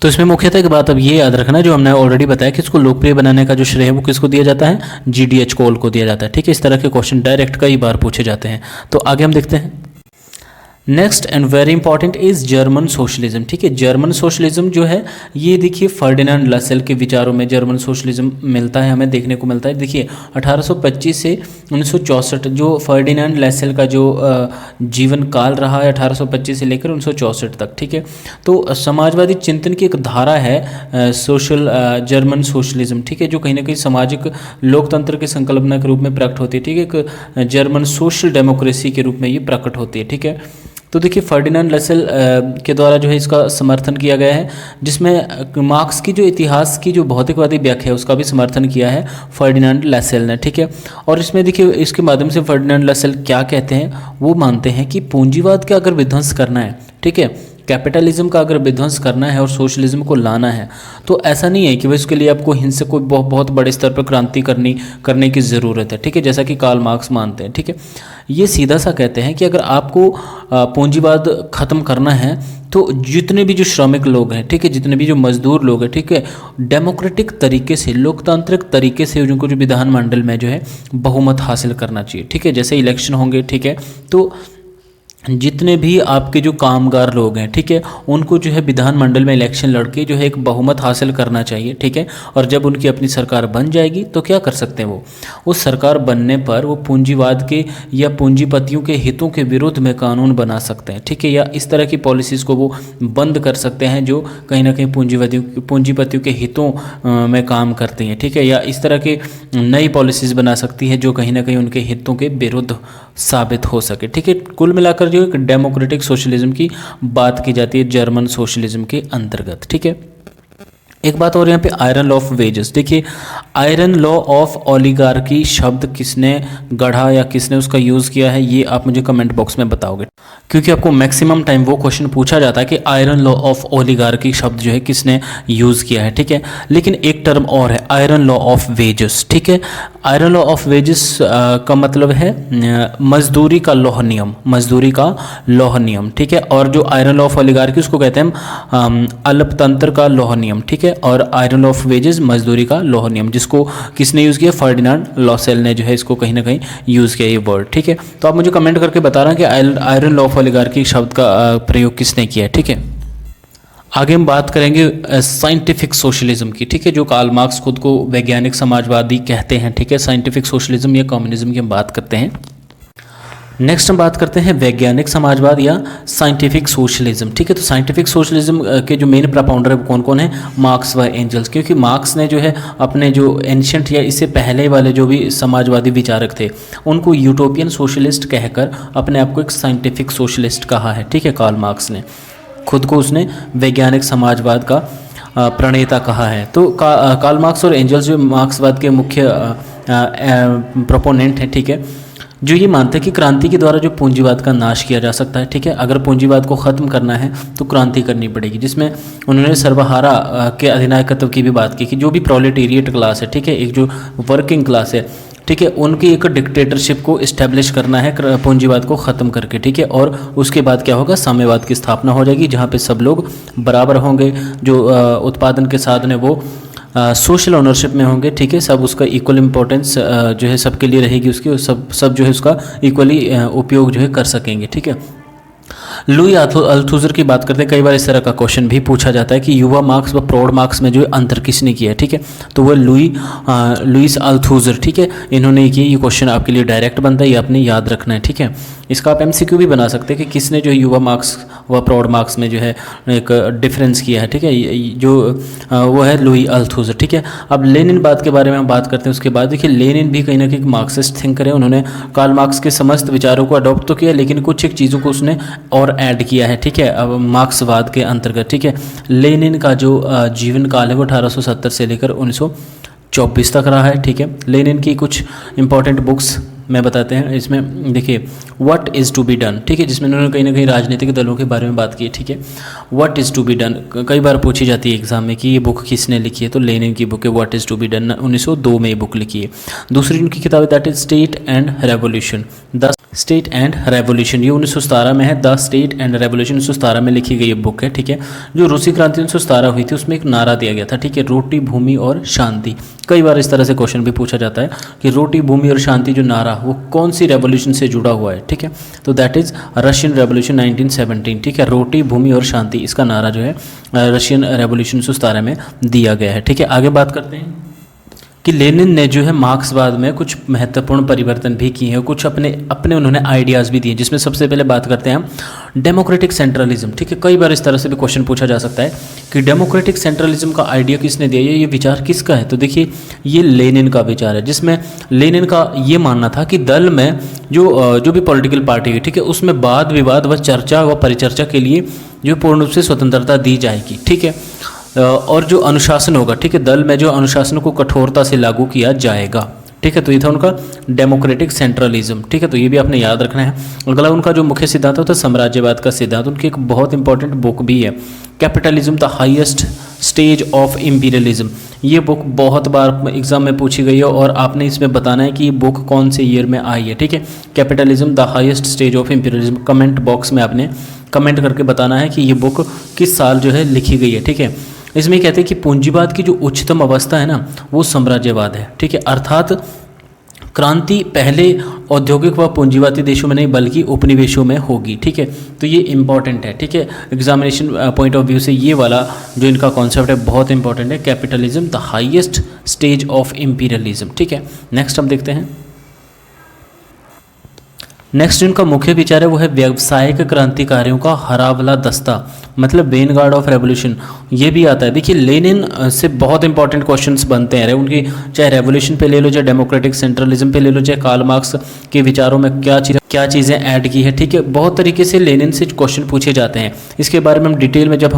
A: तो इसमें मुख्यतः एक बात अब ये याद रखना, जो हमने ऑलरेडी बताया कि इसको लोकप्रिय बनाने का जो श्रेय है वो किसको दिया जाता है? GDH कोल को दिया जाता है, ठीक है। इस तरह के क्वेश्चन डायरेक्ट कई बार पूछे जाते हैं। तो आगे हम देखते हैं। Next and very important is German socialism, ठीक है। जर्मन सोशलिज्म जो है ये देखिए फर्डिनेंड लसेल के विचारों में जर्मन सोशलिज्म मिलता है, हमें देखने को मिलता है। देखिए 1825 से 1964 जो फर्डिनेंड लसेल का जो जीवन काल रहा है 1825 से लेकर 1964 तक, ठीक है। तो समाजवादी चिंतन की एक धारा है जर्मन सोशलिज्म, ठीक है, जो कहीं ना कहीं सामाजिक लोकतंत्र के संकल्पना के रूप में प्रकट होती है, ठीक है, एक जर्मन सोशल डेमोक्रेसी के रूप में ये प्रकट होती है, ठीक है। तो देखिए फर्डिनेंड लसेल के द्वारा जो है इसका समर्थन किया गया है, जिसमें मार्क्स की जो इतिहास की जो भौतिकवादी व्याख्या है उसका भी समर्थन किया है फर्डिनेंड लसेल ने, ठीक है। और इसमें देखिए इसके माध्यम से फर्डिनेंड लसेल क्या कहते हैं, वो मानते हैं कि पूंजीवाद का अगर विध्वंस करना है, ठीक है, कैपिटलिज्म का अगर विध्वंस करना है और सोशलिज्म को लाना है, तो ऐसा नहीं है कि भाई उसके लिए आपको हिंसक कोई बहुत बड़े स्तर पर क्रांति करने की ज़रूरत है, ठीक है, जैसा कि कार्ल मार्क्स मानते हैं, ठीक है। ये सीधा सा कहते हैं कि अगर आपको पूंजीवाद ख़त्म करना है तो जितने भी जो श्रमिक लोग हैं, ठीक है, जितने भी जो मजदूर लोग हैं, ठीक है, डेमोक्रेटिक तरीके से, लोकतांत्रिक तरीके से उनको जो विधानमंडल में जो है बहुमत हासिल करना चाहिए, ठीक है। जैसे इलेक्शन होंगे, ठीक है, तो जितने भी आपके जो कामगार लोग हैं, ठीक है, उनको जो है विधानमंडल में इलेक्शन लड़के जो है एक बहुमत हासिल करना चाहिए, ठीक है। और जब उनकी अपनी सरकार बन जाएगी तो क्या कर सकते हैं वो उस सरकार बनने पर वो पूंजीवाद के या पूंजीपतियों के हितों के विरुद्ध में कानून बना सकते हैं, ठीक है, या इस तरह की पॉलिसीज़ को वो बंद कर सकते हैं जो कहीं ना कहीं पूंजीपतियों के हितों में काम करती हैं, ठीक है, या इस तरह की नई पॉलिसीज़ बना सकती है जो कहीं ना कहीं उनके हितों के विरुद्ध साबित हो सके, ठीक है। कुल मिलाकर जो एक डेमोक्रेटिक सोशलिज्म की बात की जाती है जर्मन सोशलिज्म के अंतर्गत, ठीक है। एक बात और यहाँ पे आयरन लॉ ऑफ वेजेस, देखिए आयरन लॉ ऑफ ओलिगार्की शब्द किसने गढ़ा या किसने उसका यूज़ किया है, ये आप मुझे कमेंट बॉक्स में बताओगे, क्योंकि आपको मैक्सिमम टाइम वो क्वेश्चन पूछा जाता है कि आयरन लॉ ऑफ ओलिगार्की शब्द जो है किसने यूज़ किया है, ठीक है। लेकिन एक टर्म और है आयरन लॉ ऑफ वेजेस, ठीक है। आयरन लॉ ऑफ वेजेस का मतलब है मजदूरी का लौह नियम, मजदूरी का लौह नियम, ठीक है। और जो आयरन लॉ ऑफ ओलिगार्की उसको कहते हैं अल्पतंत्र का लौह नियम, ठीक है। और आयरन लॉ ऑफ वेजेस मजदूरी का लौह नियम, जिसको किसने यूज़ किया? फर्डिनेंड लसेल ने जो है इसको कहीं ना कहीं यूज़ किया ये वर्ड, ठीक है। तो आप मुझे कमेंट करके बता रहे हैं कि आयरन लॉ ऑफ ओलिगार्की शब्द का प्रयोग किसने किया है, ठीक है। आगे हम बात करेंगे साइंटिफिक सोशलिज्म की, ठीक है, जो कार्ल मार्क्स खुद को वैज्ञानिक समाजवादी कहते हैं, ठीक है। साइंटिफिक सोशलिज्म या कम्युनिज्म की हम बात करते हैं। नेक्स्ट हम बात करते हैं वैज्ञानिक समाजवाद या साइंटिफिक सोशलिज्म, ठीक है। तो साइंटिफिक सोशलिज्म के जो मेन प्रपाउंडर है वो कौन कौन है? मार्क्स व एंजल्स, क्योंकि मार्क्स ने जो है अपने जो एंशियंट या इससे पहले वाले जो भी समाजवादी विचारक थे उनको यूटोपियन सोशलिस्ट कहकर अपने आप को एक साइंटिफिक सोशलिस्ट कहा है, ठीक है। कार्ल मार्क्स ने खुद को उसने वैज्ञानिक समाजवाद का प्रणेता कहा है। तो कार्ल मार्क्स और एंजल्स जो मार्क्सवाद के मुख्य प्रोपोनेंट हैं, ठीक है, जो ये मानते हैं कि क्रांति के द्वारा जो पूंजीवाद का नाश किया जा सकता है, ठीक है। अगर पूंजीवाद को ख़त्म करना है तो क्रांति करनी पड़ेगी, जिसमें उन्होंने सर्वहारा के अधिनायकत्व की भी बात की कि जो भी प्रोलेटेरिएट क्लास है, ठीक है, एक जो वर्किंग क्लास है, ठीक है, उनकी एक डिक्टेटरशिप को इस्टेब्लिश करना है पूंजीवाद को ख़त्म करके, ठीक है। और उसके बाद क्या होगा? साम्यवाद की स्थापना हो जाएगी, जहाँ पे सब लोग बराबर होंगे, जो उत्पादन के साधन है वो सोशल ओनरशिप में होंगे, ठीक है। सब उसका इक्वल इम्पोर्टेंस जो है सबके लिए रहेगी उसकी, सब जो है उसका इक्वली उपयोग जो है कर सकेंगे, ठीक है। लुई अल्थुजर की बात करते हैं, कई बार इस तरह का क्वेश्चन भी पूछा जाता है कि युवा मार्क्स व प्रौढ़ मार्क्स में जो है अंतर किसने किया है, ठीक है। तो वह लुईस अल्थुजर, ठीक है, इन्होंने किया। ये क्वेश्चन आपके लिए डायरेक्ट बनता है, ये आपने याद रखना है, ठीक है। इसका आप एमसीक्यू भी बना सकते हैं कि किसने जो युवा मार्क्स व प्रौढ़ मार्क्स में जो है एक डिफरेंस किया है, ठीक है, जो वो है लुई अल्थुजर, ठीक है। अब लेनिन बात के बारे में हम बात करते हैं। उसके बाद देखिए लेनिन भी कहीं ना कहीं मार्क्सिस्ट थिंकर है। उन्होंने कार्ल मार्क्स के समस्त विचारों को अडॉप्ट तो किया, लेकिन कुछ एक चीज़ों को उसने और ऐड किया है, ठीक है, अब मार्क्सवाद के अंतर्गत, ठीक है। लेनिन का जो जीवन काल है वो 1870 से लेकर 1924 तक रहा है, ठीक है। लेनिन की कुछ इंपॉर्टेंट बुक्स मैं बताते हैं इसमें, देखिए what is to be done, ठीक है, जिसमें उन्होंने कहीं ना कहीं राजनीतिक दलों के बारे में बात की है, ठीक है। What is to be done कई बार पूछी जाती है एग्जाम में कि ये बुक किसने लिखी है, तो लेनिन की बुक है what is to be done, 1902 में ये बुक लिखी है। दूसरी उनकी किताब है that is state and revolution, the state and revolution, ये 1917 में है। द स्टेट एंड रेवोल्यूशन 1917 में लिखी गई ये बुक है, ठीक है। जो रूसी क्रांति 1917 हुई थी उसमें एक नारा दिया गया था, ठीक है, रोटी भूमि और शांति। कई बार इस तरह से क्वेश्चन भी पूछा जाता है कि रोटी भूमि और शांति जो नारा वो कौन सी रेवोल्यूशन से जुड़ा हुआ है, ठीक है। तो दैट इज रशियन रेवोल्यूशन 1917, ठीक है। रोटी भूमि और शांति इसका नारा जो है रशियन रेवोल्यूशन 1917 में दिया गया है, ठीक है। आगे बात करते हैं कि लेनिन ने जो है मार्क्सवाद में कुछ महत्वपूर्ण परिवर्तन भी किए हैं, कुछ अपने उन्होंने आइडियाज़ भी दिए, जिसमें सबसे पहले बात करते हैं हम डेमोक्रेटिक सेंट्रलिज्म, ठीक है। कई बार इस तरह से भी क्वेश्चन पूछा जा सकता है कि डेमोक्रेटिक सेंट्रलिज्म का आइडिया किसने दिया, ये विचार किसका है? तो देखिए ये लेनिन का विचार है, जिसमें लेनिन का ये मानना था कि दल में जो भी पॉलिटिकल पार्टी है, ठीक है, उसमें वाद विवाद व चर्चा व परिचर्चा के लिए जो पूर्ण रूप से स्वतंत्रता दी जाएगी, ठीक है। और जो अनुशासन होगा, ठीक है, दल में जो अनुशासन को कठोरता से लागू किया जाएगा, ठीक है। तो ये था उनका डेमोक्रेटिक सेंट्रलिज्म, ठीक है। तो ये भी आपने याद रखना है। अगला उनका जो मुख्य सिद्धांत होता है साम्राज्यवाद का सिद्धांत। उनकी एक बहुत इंपॉर्टेंट बुक भी है capitalism the highest stage of imperialism. ये बुक बहुत बार एग्जाम में पूछी गई है और आपने इसमें बताना है कि ये बुक कौन से ईयर में आई है, ठीक है। Capitalism the highest stage of imperialism, comment box में आपने कमेंट करके बताना है कि ये बुक किस साल जो है लिखी गई है, ठीक है। इसमें कहते हैं कि पूंजीवाद की जो उच्चतम अवस्था है ना वो साम्राज्यवाद है, ठीक है। अर्थात क्रांति पहले औद्योगिक व पूंजीवादी देशों में नहीं बल्कि उपनिवेशों में होगी, ठीक है। तो ये इंपॉर्टेंट है, ठीक है। एग्जामिनेशन पॉइंट ऑफ व्यू से ये वाला जो इनका कॉन्सेप्ट है बहुत इंपॉर्टेंट है, capitalism the highest stage of imperialism, ठीक है। नेक्स्ट हम देखते हैं। नेक्स्ट इनका मुख्य विचार है वो है व्यावसायिक क्रांतिकारियों का हरावला दस्ता, मतलब वेनगार्ड ऑफ रेवोल्यूशन, ये भी आता है। देखिए लेनिन से बहुत इंपॉर्टेंट क्वेश्चंस बनते हैं उनकी, चाहे रेवोल्यूशन पे ले लो, चाहे डेमोक्रेटिक सेंट्रलिज्म पे ले लो, चाहे कार्ल मार्क्स के विचारों में क्या चीज़ें ऐड की है, ठीक है। बहुत तरीके से लेनिन से क्वेश्चन पूछे जाते हैं। इसके बारे में हम डिटेल में जब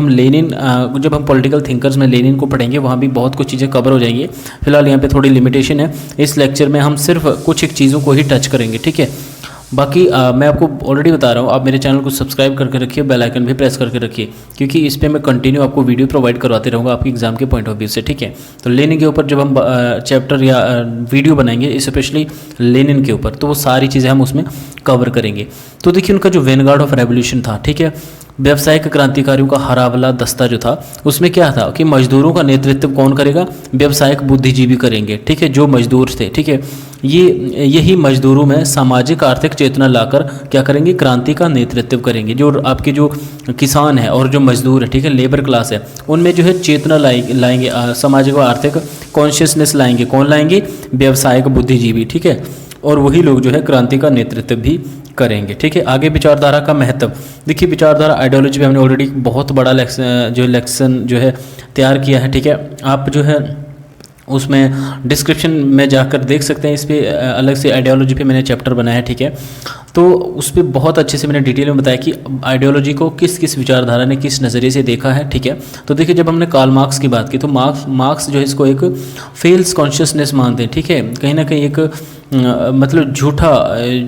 A: हम पॉलिटिकल थिंकर्स में लेनिन को पढ़ेंगे वहाँ भी बहुत कुछ चीज़ें कवर हो जाएंगी। फिलहाल यहाँ पे थोड़ी लिमिटेशन है, इस लेक्चर में हम सिर्फ कुछ एक चीज़ों को ही टच करेंगे, ठीक है। बाकी मैं आपको ऑलरेडी बता रहा हूँ, आप मेरे चैनल को सब्सक्राइब करके रखिए, बेल आइकन भी प्रेस करके रखिए, क्योंकि इस पे मैं कंटिन्यू आपको वीडियो प्रोवाइड करवाते रहूँगा आपके एग्जाम के पॉइंट ऑफ व्यू से, ठीक है। तो लेनिन के ऊपर जब हम चैप्टर या वीडियो बनाएंगे स्पेशली लेनिन के ऊपर, तो वो सारी चीज़ें हम उसमें कवर करेंगे। तो देखिए उनका जो वेनगार्ड ऑफ रेवोल्यूशन था, ठीक है, व्यावसायिक क्रांतिकारियों का हरावला दस्ता जो था उसमें क्या था कि मजदूरों का नेतृत्व कौन करेगा, व्यावसायिक बुद्धिजीवी करेंगे, ठीक है, जो मजदूर थे, ठीक है। यही मजदूरों में सामाजिक आर्थिक चेतना लाकर क्या करेंगे, क्रांति का नेतृत्व करेंगे। जो आपके जो किसान है और जो मजदूर है, ठीक है, लेबर क्लास है, उनमें जो है चेतना लाएंगे, सामाजिक और आर्थिक कॉन्शियसनेस लाएंगे। कौन लाएंगे? व्यावसायिक बुद्धिजीवी, ठीक है, और वही लोग जो है क्रांति का नेतृत्व भी करेंगे। ठीक है, आगे विचारधारा का महत्व। देखिए विचारधारा आइडियोलॉजी पे हमने ऑलरेडी बहुत बड़ा लेक्सन जो है तैयार किया है। ठीक है, आप जो है उसमें डिस्क्रिप्शन में जाकर देख सकते हैं। इस पर अलग से आइडियोलॉजी पे मैंने चैप्टर बनाया है। ठीक है, तो उस पर बहुत अच्छे से मैंने डिटेल में बताया कि आइडियोलॉजी को किस किस विचारधारा ने किस नज़रिए से देखा है। ठीक है, तो देखिए जब हमने कार्ल मार्क्स की बात की तो मार्क्स जो है इसको एक फेल्स कॉन्शियसनेस मानते हैं। ठीक है, कहीं ना कहीं एक मतलब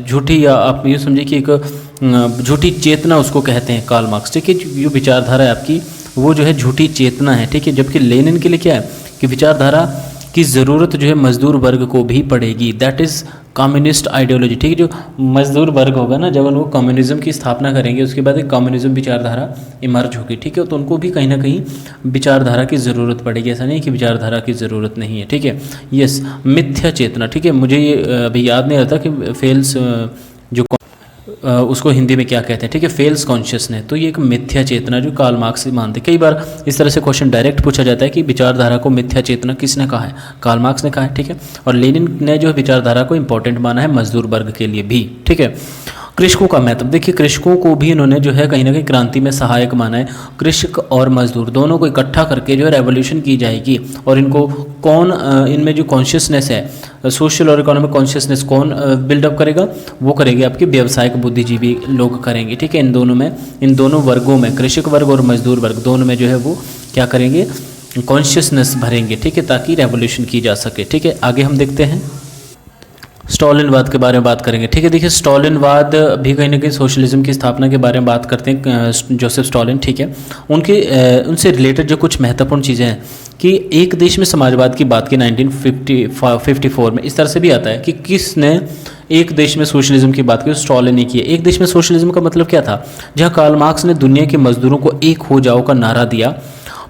A: झूठी या आप ये समझिए कि एक झूठी चेतना उसको कहते हैं कार्ल मार्क्स। ठीक है, जो विचारधारा है आपकी वो जो है झूठी चेतना है। ठीक है, जबकि लेनिन के लिए क्या है कि विचारधारा की ज़रूरत जो है मजदूर वर्ग को भी पड़ेगी। That is communist ideology. ठीक है, जो मजदूर वर्ग होगा ना, जब वो कम्युनिज्म की स्थापना करेंगे उसके बाद एक कम्युनिज्म विचारधारा इमर्ज होगी। ठीक है, तो उनको भी कहीं ना कहीं विचारधारा की ज़रूरत पड़ेगी। ऐसा नहीं कि विचारधारा की ज़रूरत नहीं है। ठीक है, यस, मिथ्या चेतना। ठीक है, मुझे ये अभी याद नहीं आता कि फेल्स जो उसको हिंदी में क्या कहते हैं। ठीक है, फेल्स कॉन्शियसनेस, तो ये एक मिथ्या चेतना जो कार्ल मार्क्स ही मानते। कई बार इस तरह से क्वेश्चन डायरेक्ट पूछा जाता है कि विचारधारा को मिथ्या चेतना किसने कहा है? कार्ल मार्क्स ने कहा है। ठीक है, और लेनिन ने जो विचारधारा को इंपॉर्टेंट माना है मजदूर वर्ग के लिए भी। ठीक है, कृषकों का महत्व। देखिए कृषकों को भी इन्होंने जो है कहीं ना कहीं क्रांति में सहायक माना है। कृषक और मजदूर दोनों को इकट्ठा करके जो है रेवोल्यूशन की जाएगी। और इनको कौन इनमें जो कॉन्शियसनेस है, सोशल और इकोनॉमिक कॉन्शियसनेस कौन बिल्डअप करेगा? वो करेंगे आपके व्यावसायिक बुद्धिजीवी लोग करेंगे। ठीक है, इन दोनों वर्गों में, कृषक वर्ग और मजदूर वर्ग दोनों में जो है वो क्या करेंगे? कॉन्शियसनेस भरेंगे। ठीक है, ताकि रेवोल्यूशन की जा सके। ठीक है, आगे हम देखते हैं स्टॉलिनवाद के बारे में बात करेंगे। ठीक है, देखिए स्टॉलिनवाद भी कहीं ना कहीं सोशलिज्म की स्थापना के बारे में बात करते हैं, जोसेफ स्टॉलिन। ठीक है, उनसे रिलेटेड जो कुछ महत्वपूर्ण चीज़ें हैं कि एक देश में समाजवाद की बात की 1954 में। इस तरह से भी आता है कि किसने एक देश में सोशलिज्म की बात की? स्टॉलिन ने की है। एक देश में सोशलिज्म का मतलब क्या था? जहाँ कार्ल मार्क्स ने दुनिया के मजदूरों को एक हो जाओ का नारा दिया,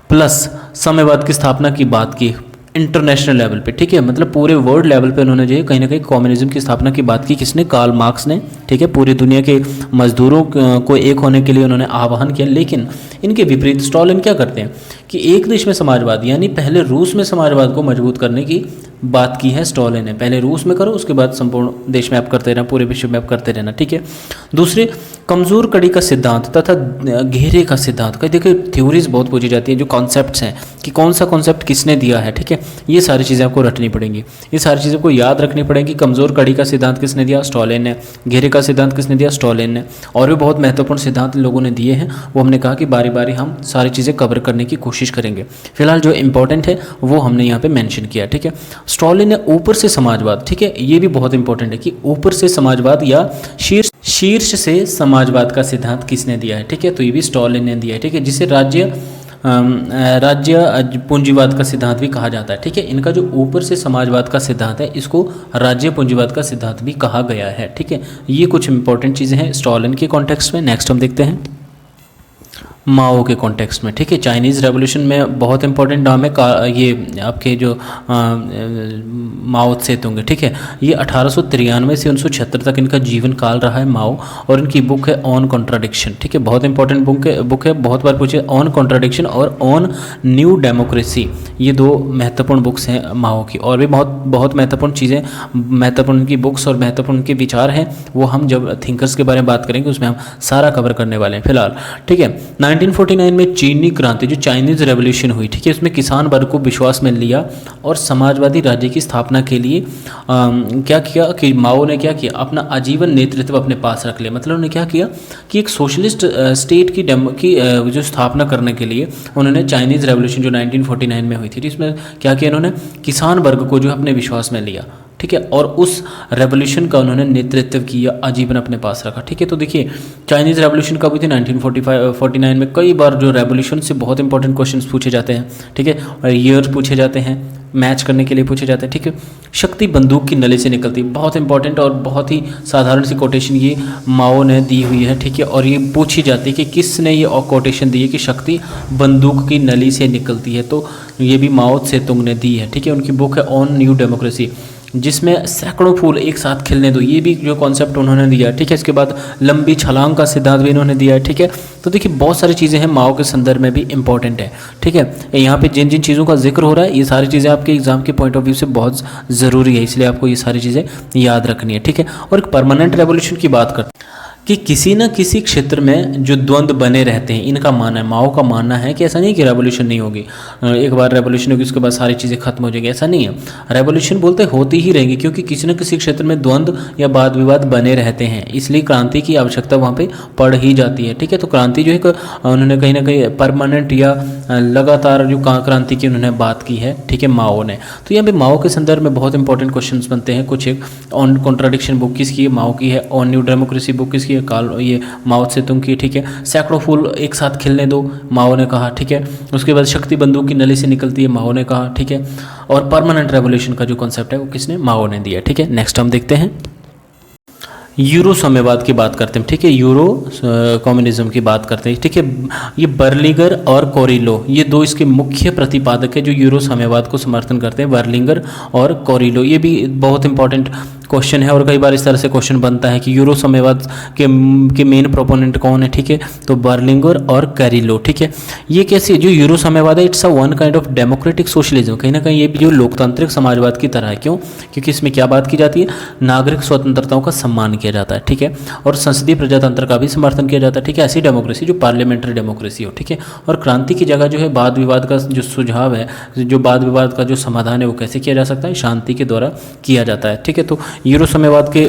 A: प्लस साम्यवाद की स्थापना की बात की इंटरनेशनल लेवल पे। ठीक है, मतलब पूरे वर्ल्ड लेवल पे उन्होंने जो है कहीं ना कहीं कम्युनिज्म की स्थापना की बात की। किसने? कार्ल मार्क्स ने। ठीक है, पूरी दुनिया के मजदूरों को एक होने के लिए उन्होंने आह्वान किया। लेकिन इनके विपरीत स्टॉलिन क्या करते हैं कि एक देश में समाजवाद, यानी पहले रूस में समाजवाद को मजबूत करने की बात की है स्टॉलिन ने। पहले रूस में करो, उसके बाद संपूर्ण देश में आप करते रहना, पूरे विश्व में आप करते रहना। ठीक है, दूसरे कमज़ोर कड़ी का सिद्धांत तथा घेरे का सिद्धांत। कहीं देखिए थ्योरीज बहुत पूछी जाती है, जो कॉन्सेप्ट्स हैं कि कौन सा कॉन्सेप्ट किसने दिया है। ठीक है, ये सारी चीज़ें आपको रटनी पड़ेंगी, ये सारी चीज़ें को याद रखनी पड़ेंगी। कमज़ोर कड़ी का सिद्धांत किसने दिया? स्टॉलिन ने। घेरे का सिद्धांत किसने दिया? स्टॉलिन ने। और भी बहुत महत्वपूर्ण सिद्धांत लोगों ने दिए हैं, वो हमने कहा कि बारी बारी हम सारी चीज़ें कवर करने की कोशिश करेंगे। फिलहाल जो इंपॉर्टेंट है वो हमने यहाँ पे मेंशन किया। ठीक है, स्टॉलिन ने ऊपर से समाजवाद, ठीक है, ये भी बहुत इंपॉर्टेंट है कि ऊपर से समाजवाद या शीर्ष से समाजवाद का सिद्धांत किसने दिया है? ठीक है, तो ये भी स्टॉलिन ने दिया है। ठीक है, जिसे राज्य पूंजीवाद का सिद्धांत भी कहा जाता है। ठीक है, इनका जो ऊपर से समाजवाद का सिद्धांत है इसको राज्य पूंजीवाद का सिद्धांत भी कहा गया है। ठीक है, ये कुछ इंपॉर्टेंट चीज़ें हैं स्टॉलिन के कॉन्टेक्स्ट में। नेक्स्ट हम देखते हैं माओ के कॉन्टेक्स्ट में। ठीक है, चाइनीज़ रेवोल्यूशन में बहुत इंपॉर्टेंट नाम है ये आपके जो माओ त्से-तुंग। ठीक है, ये 1893 से 1976 तक इनका जीवन काल रहा है माओ, और इनकी बुक है ऑन कॉन्ट्राडिक्शन। ठीक है, बहुत इंपॉर्टेंट बुक है, बहुत बार पूछे। ऑन कॉन्ट्राडिक्शन और ऑन न्यू डेमोक्रेसी, ये दो महत्वपूर्ण बुक्स हैं माओ की। और भी बहुत महत्वपूर्ण चीज़ें, महत्वपूर्ण की बुक्स और महत्वपूर्ण के विचार हैं, वो हम जब थिंकर्स के बारे में बात करेंगे उसमें हम सारा कवर करने वाले हैं। फिलहाल ठीक है, 1949 में चीनी क्रांति जो चाइनीज़ रेवोल्यूशन हुई, ठीक है, इसमें किसान वर्ग को विश्वास में लिया और समाजवादी राज्य की स्थापना के लिए क्या किया कि माओ ने क्या किया? अपना आजीवन नेतृत्व अपने पास रख लिया। मतलब उन्होंने क्या किया कि एक सोशलिस्ट स्टेट की जो स्थापना करने के लिए उन्होंने चाइनीज़ रेवोल्यूशन जो 1949 में हुई थी, इसमें क्या किया? इन्होंने किसान वर्ग को जो अपने विश्वास में लिया। ठीक है, और उस रेवोल्यूशन का उन्होंने नेतृत्व किया, आजीवन अपने पास रखा। ठीक है, तो देखिए चाइनीज़ रेवोल्यूशन कब हुई थी? 1949 में। कई बार जो रेवोल्यूशन से बहुत इंपॉर्टेंट क्वेश्चंस पूछे जाते हैं। ठीक है, और ईयर पूछे जाते हैं, मैच करने के लिए पूछे जाते हैं। ठीक है, शक्ति बंदूक की नली से निकलती, बहुत इंपॉर्टेंट और बहुत ही साधारण सी कोटेशन ये माओ ने दी हुई है। ठीक है, और ये पूछी जाती है कि किसने ये कोटेशन दी है कि शक्ति बंदूक की नली से निकलती है, तो ये भी माओ त्से-तुंग ने दी है। ठीक है, उनकी बुक है ऑन न्यू डेमोक्रेसी। जिसमें सैकड़ों फूल एक साथ खिलने दो, ये भी जो कॉन्सेप्ट उन्होंने दिया, ठीक है। इसके बाद लंबी छलांग का सिद्धांत भी इन्होंने दिया है, ठीक है। तो देखिए बहुत सारी चीज़ें हैं माओ के संदर्भ में भी इंपॉर्टेंट है, ठीक है। यहाँ पे जिन जिन चीज़ों का जिक्र हो रहा है, ये सारी चीज़ें आपके एग्जाम के पॉइंट ऑफ व्यू से बहुत ज़रूरी है, इसलिए आपको ये सारी चीज़ें याद रखनी है, ठीक है। और एक परमानेंट रेवोल्यूशन की बात करते हैं कि किसी न किसी क्षेत्र में जो द्वंद्व बने रहते हैं, इनका मानना है, माओ का मानना है कि ऐसा नहीं कि रेवोल्यूशन नहीं होगी, एक बार रेवोल्यूशन होगी उसके बाद सारी चीज़ें खत्म हो जाएगी, ऐसा नहीं है। रेवोल्यूशन बोलते होती ही रहेंगी, क्योंकि किसी न किसी क्षेत्र में द्वंद्व या वाद विवाद बने रहते हैं, इसलिए क्रांति की आवश्यकता वहाँ पे पड़ ही जाती है, ठीक है। तो क्रांति जो है उन्होंने कहीं ना कहीं परमानेंट या लगातार जो क्रांति की उन्होंने बात की है, ठीक है, माओ ने। तो यहाँ पे माओ के संदर्भ में बहुत इंपॉर्टेंट क्वेश्चन बनते हैं कुछ। एक ऑन कॉन्ट्राडिक्शन बुक किसकी है, माओ की है। ऑन न्यू डेमोक्रेसी बुक किसकी है, ये माओ त्से-तुंग की, ठीक है। सैकड़ों फूल एक साथ खिलने दो, माओ ने कहा, ठीक है। उसके बाद शक्ति बंदूक की नली से निकलती है, माओ ने कहा, ठीक है। और परमानेंट रेवोल्यूशन का जो कॉन्सेप्ट है वो किसने, माओ ने दिया, ठीक है। नेक्स्ट हम देखते हैं यूरो साम्यवाद की बात करते हैं, ठीक है। यूरो कम्युनिज्म की बात करते हैं, ठीक है। ये बर्लिंगर और कोरिलो, ये दो इसके मुख्य प्रतिपादक है जो यूरो साम्यवाद को समर्थन करते हैं, बर्लिंगर और कोरिलो। ये भी बहुत इंपॉर्टेंट क्वेश्चन है और कई बार इस तरह से क्वेश्चन बनता है कि यूरो साम्यवाद के मेन प्रोपोनेंट कौन है, ठीक है। तो बर्लिंगर और कैरिलो, ठीक है। ये कैसे जो यूरो साम्यवाद है, it's a one kind of democratic socialism, कहीं ना कहीं ये भी जो लोकतांत्रिक समाजवाद की तरह है। क्यों? क्योंकि इसमें क्या बात की जाती है, नागरिक स्वतंत्रताओं का सम्मान किया जाता है, ठीक है। और संसदीय प्रजातंत्र का भी समर्थन किया जाता है, ठीक है। ऐसी डेमोक्रेसी जो पार्लियामेंट्री डेमोक्रेसी हो, ठीक है। और क्रांति की जगह जो है वाद विवाद का जो सुझाव है, जो वाद विवाद का जो समाधान है वो कैसे किया जा सकता है, शांति के द्वारा किया जाता है, ठीक है। तो यूरो साम्यवाद के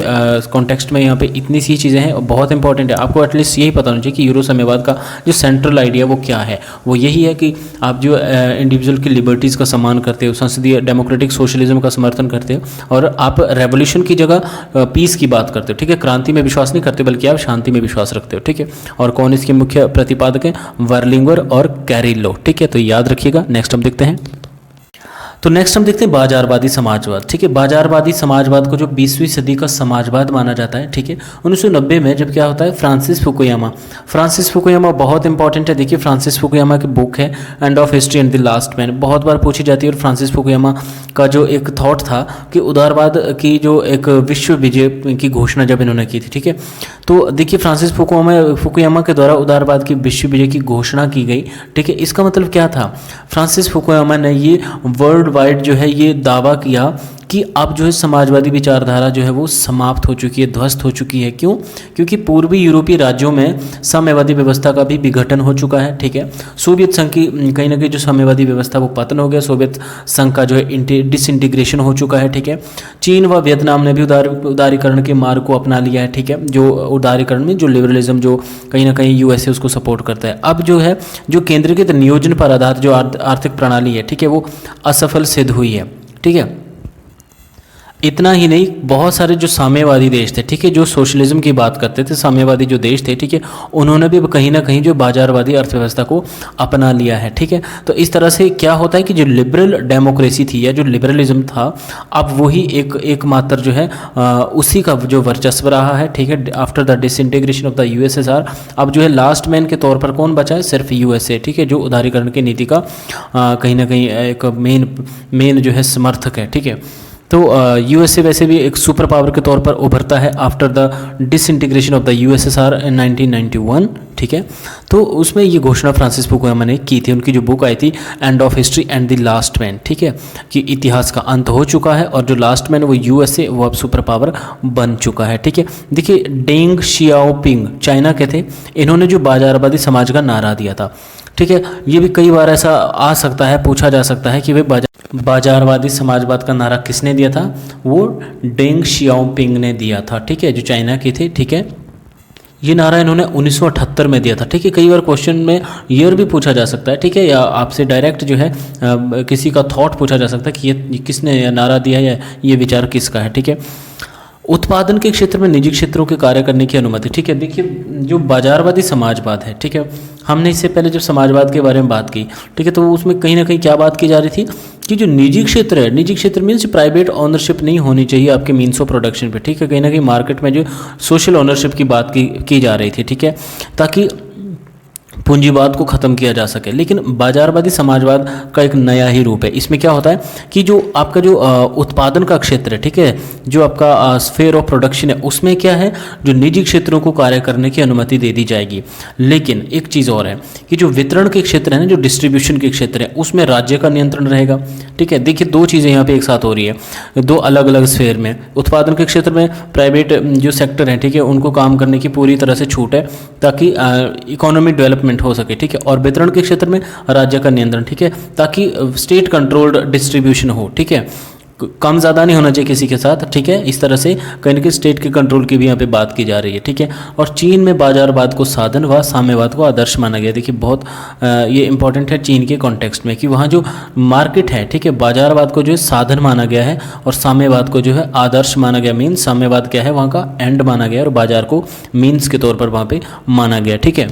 A: कॉन्टेक्स्ट में यहाँ पे इतनी सी चीज़ें हैं, बहुत इंपॉर्टेंट है आपको एटलीस्ट यही पता होना चाहिए कि यूरो साम्यवाद का जो सेंट्रल आइडिया वो क्या है। वो यही है कि आप जो इंडिविजुअल की लिबर्टीज़ का सम्मान करते हो, संसदीय डेमोक्रेटिक सोशलिज्म का समर्थन करते हो और आप रेवोल्यूशन की जगह पीस की बात करते हो, ठीक है। क्रांति में विश्वास नहीं करते बल्कि आप शांति में विश्वास रखते हो, ठीक है। और कौन इसके मुख्य प्रतिपादक हैं, बर्लिंगर और कैरिलो, ठीक है। तो याद रखिएगा। नेक्स्ट हम देखते हैं, तो नेक्स्ट हम देखते हैं बाजारवादी समाजवाद, ठीक है। बाजारवादी समाजवाद को जो 20वीं सदी का समाजवाद माना जाता है, ठीक है। 1990 में जब क्या होता है, फ्रांसिस फुकुयामा बहुत इंपॉर्टेंट है। देखिए फ्रांसिस फुकुयामा की बुक है end of history and the last man, बहुत बार पूछी जाती है। और फ्रांसिस फुकुयामा का जो एक थॉट था कि उदारवाद की जो एक विश्व विजय की घोषणा जब इन्होंने की थी, ठीक है। तो देखिए फ्रांसिस फुकुयामा के द्वारा उदारवाद की विश्व विजय की घोषणा की गई, ठीक है। इसका मतलब क्या था, फ्रांसिस फुकुयामा ने ये वर्ल्ड वाइड जो है ये दावा किया कि अब जो है समाजवादी विचारधारा जो है वो समाप्त हो चुकी है, ध्वस्त हो चुकी है। क्यों? क्योंकि पूर्वी यूरोपीय राज्यों में साम्यवादी व्यवस्था का भी विघटन हो चुका है, ठीक है। सोवियत संघ की कहीं ना कहीं जो साम्यवादी व्यवस्था वो पतन हो गया, सोवियत संघ का जो है डिसइंटीग्रेशन हो चुका है, ठीक है। चीन व वियतनाम ने भी उदारीकरण के मार्ग को अपना लिया है, ठीक है। जो उदारीकरण में जो लिबरलिज्म जो कहीं ना कहीं यूएसए उसको सपोर्ट करता है। अब जो है जो केंद्रीकृत नियोजन पर आधारित जो आर्थिक प्रणाली है, ठीक है, वो असफल सिद्ध हुई है, ठीक है। इतना ही नहीं, बहुत सारे जो साम्यवादी देश थे, ठीक है, जो सोशलिज्म की बात करते थे, साम्यवादी जो देश थे, ठीक है, उन्होंने भी कहीं ना कहीं जो बाजारवादी अर्थव्यवस्था को अपना लिया है, ठीक है। तो इस तरह से क्या होता है कि जो लिबरल डेमोक्रेसी थी या जो लिबरलिज्म था, अब वही एकमात्र जो है उसी का जो वर्चस्व रहा है, ठीक है। After the disintegration of the USSR अब जो है लास्ट मैन के तौर पर कौन बचा है, सिर्फ यूएसए, ठीक है, जो उदारीकरण की नीति का कहीं ना कहीं एक मेन जो है समर्थक है, ठीक है। तो यूएसए वैसे भी एक सुपर पावर के तौर पर उभरता है after the disintegration of the USSR in 1991, ठीक है। तो उसमें ये घोषणा फ्रांसिस फुकुयामा ने की थी, उनकी जो बुक आई थी end of history and the last man, ठीक है, कि इतिहास का अंत हो चुका है और जो लास्ट मैन वो यूएसए वो अब सुपर पावर बन चुका है, ठीक है। देखिए डेंग शियाओपिंग चाइना के थे, इन्होंने जो बाजारवादी समाज का नारा दिया था, ठीक है। ये भी कई बार ऐसा आ सकता है, पूछा जा सकता है कि वे बाजारवादी समाजवाद का नारा किसने दिया था, वो डेंग शियाओपिंग ने दिया था, ठीक है, जो चाइना की थे, ठीक है। ये नारा इन्होंने 1978 में दिया था, ठीक है। कई बार क्वेश्चन में ईयर भी पूछा जा सकता है, ठीक है, या आपसे डायरेक्ट जो है किसी का थॉट पूछा जा सकता है कि ये किसने नारा दिया या ये विचार किसका है, ठीक है। उत्पादन के क्षेत्र में निजी क्षेत्रों के कार्य करने की अनुमति, ठीक है। देखिए जो बाजारवादी समाजवाद है, ठीक है, हमने इससे पहले जब समाजवाद के बारे में बात की, ठीक है, तो उसमें कहीं ना कहीं क्या बात की जा रही थी कि जो निजी क्षेत्र है, निजी क्षेत्र मीन्स प्राइवेट ऑनरशिप नहीं होनी चाहिए आपके मीन्स ऑफ प्रोडक्शन पे, ठीक है। कहीं ना कहीं मार्केट में जो सोशल ऑनरशिप की बात की जा रही थी, ठीक है, ताकि पूंजीवाद को ख़त्म किया जा सके। लेकिन बाजारवादी समाजवाद का एक नया ही रूप है। इसमें क्या होता है कि जो आपका जो उत्पादन का क्षेत्र है, ठीक है, जो आपका स्फेयर ऑफ प्रोडक्शन है, उसमें क्या है, जो निजी क्षेत्रों को कार्य करने की अनुमति दे दी जाएगी। लेकिन एक चीज़ और है कि जो वितरण के क्षेत्र है ना, जो डिस्ट्रीब्यूशन के क्षेत्र है, उसमें राज्य का नियंत्रण रहेगा। ठीक है, देखिए दो चीज़ें यहाँ पे एक साथ हो रही है, दो अलग अलग स्फेयर में। उत्पादन के क्षेत्र में प्राइवेट जो सेक्टर है, ठीक है, उनको काम करने की पूरी तरह से छूट है ताकि इकोनॉमिक डेवलपमेंट हो सके। ठीक है, और वितरण के क्षेत्र में राज्य का नियंत्रण, ठीक है, ताकि स्टेट कंट्रोल्ड डिस्ट्रीब्यूशन हो। ठीक है, कम ज़्यादा नहीं होना चाहिए किसी के साथ। ठीक है, इस तरह से कहीं ना कहीं स्टेट के कंट्रोल की भी यहाँ पे बात की जा रही है। ठीक है, और चीन में बाजारवाद को साधन व साम्यवाद को आदर्श माना गया। देखिए बहुत ये इंपॉर्टेंट है चीन के कॉन्टेक्स्ट में कि वहाँ जो मार्केट है, ठीक है, बाजारवाद को जो है साधन माना गया है और साम्यवाद को जो है आदर्श माना गया। मीन्स साम्यवाद क्या है, वहाँ का एंड माना गया और बाजार को मीन्स के तौर पर वहाँ पर माना गया। ठीक है,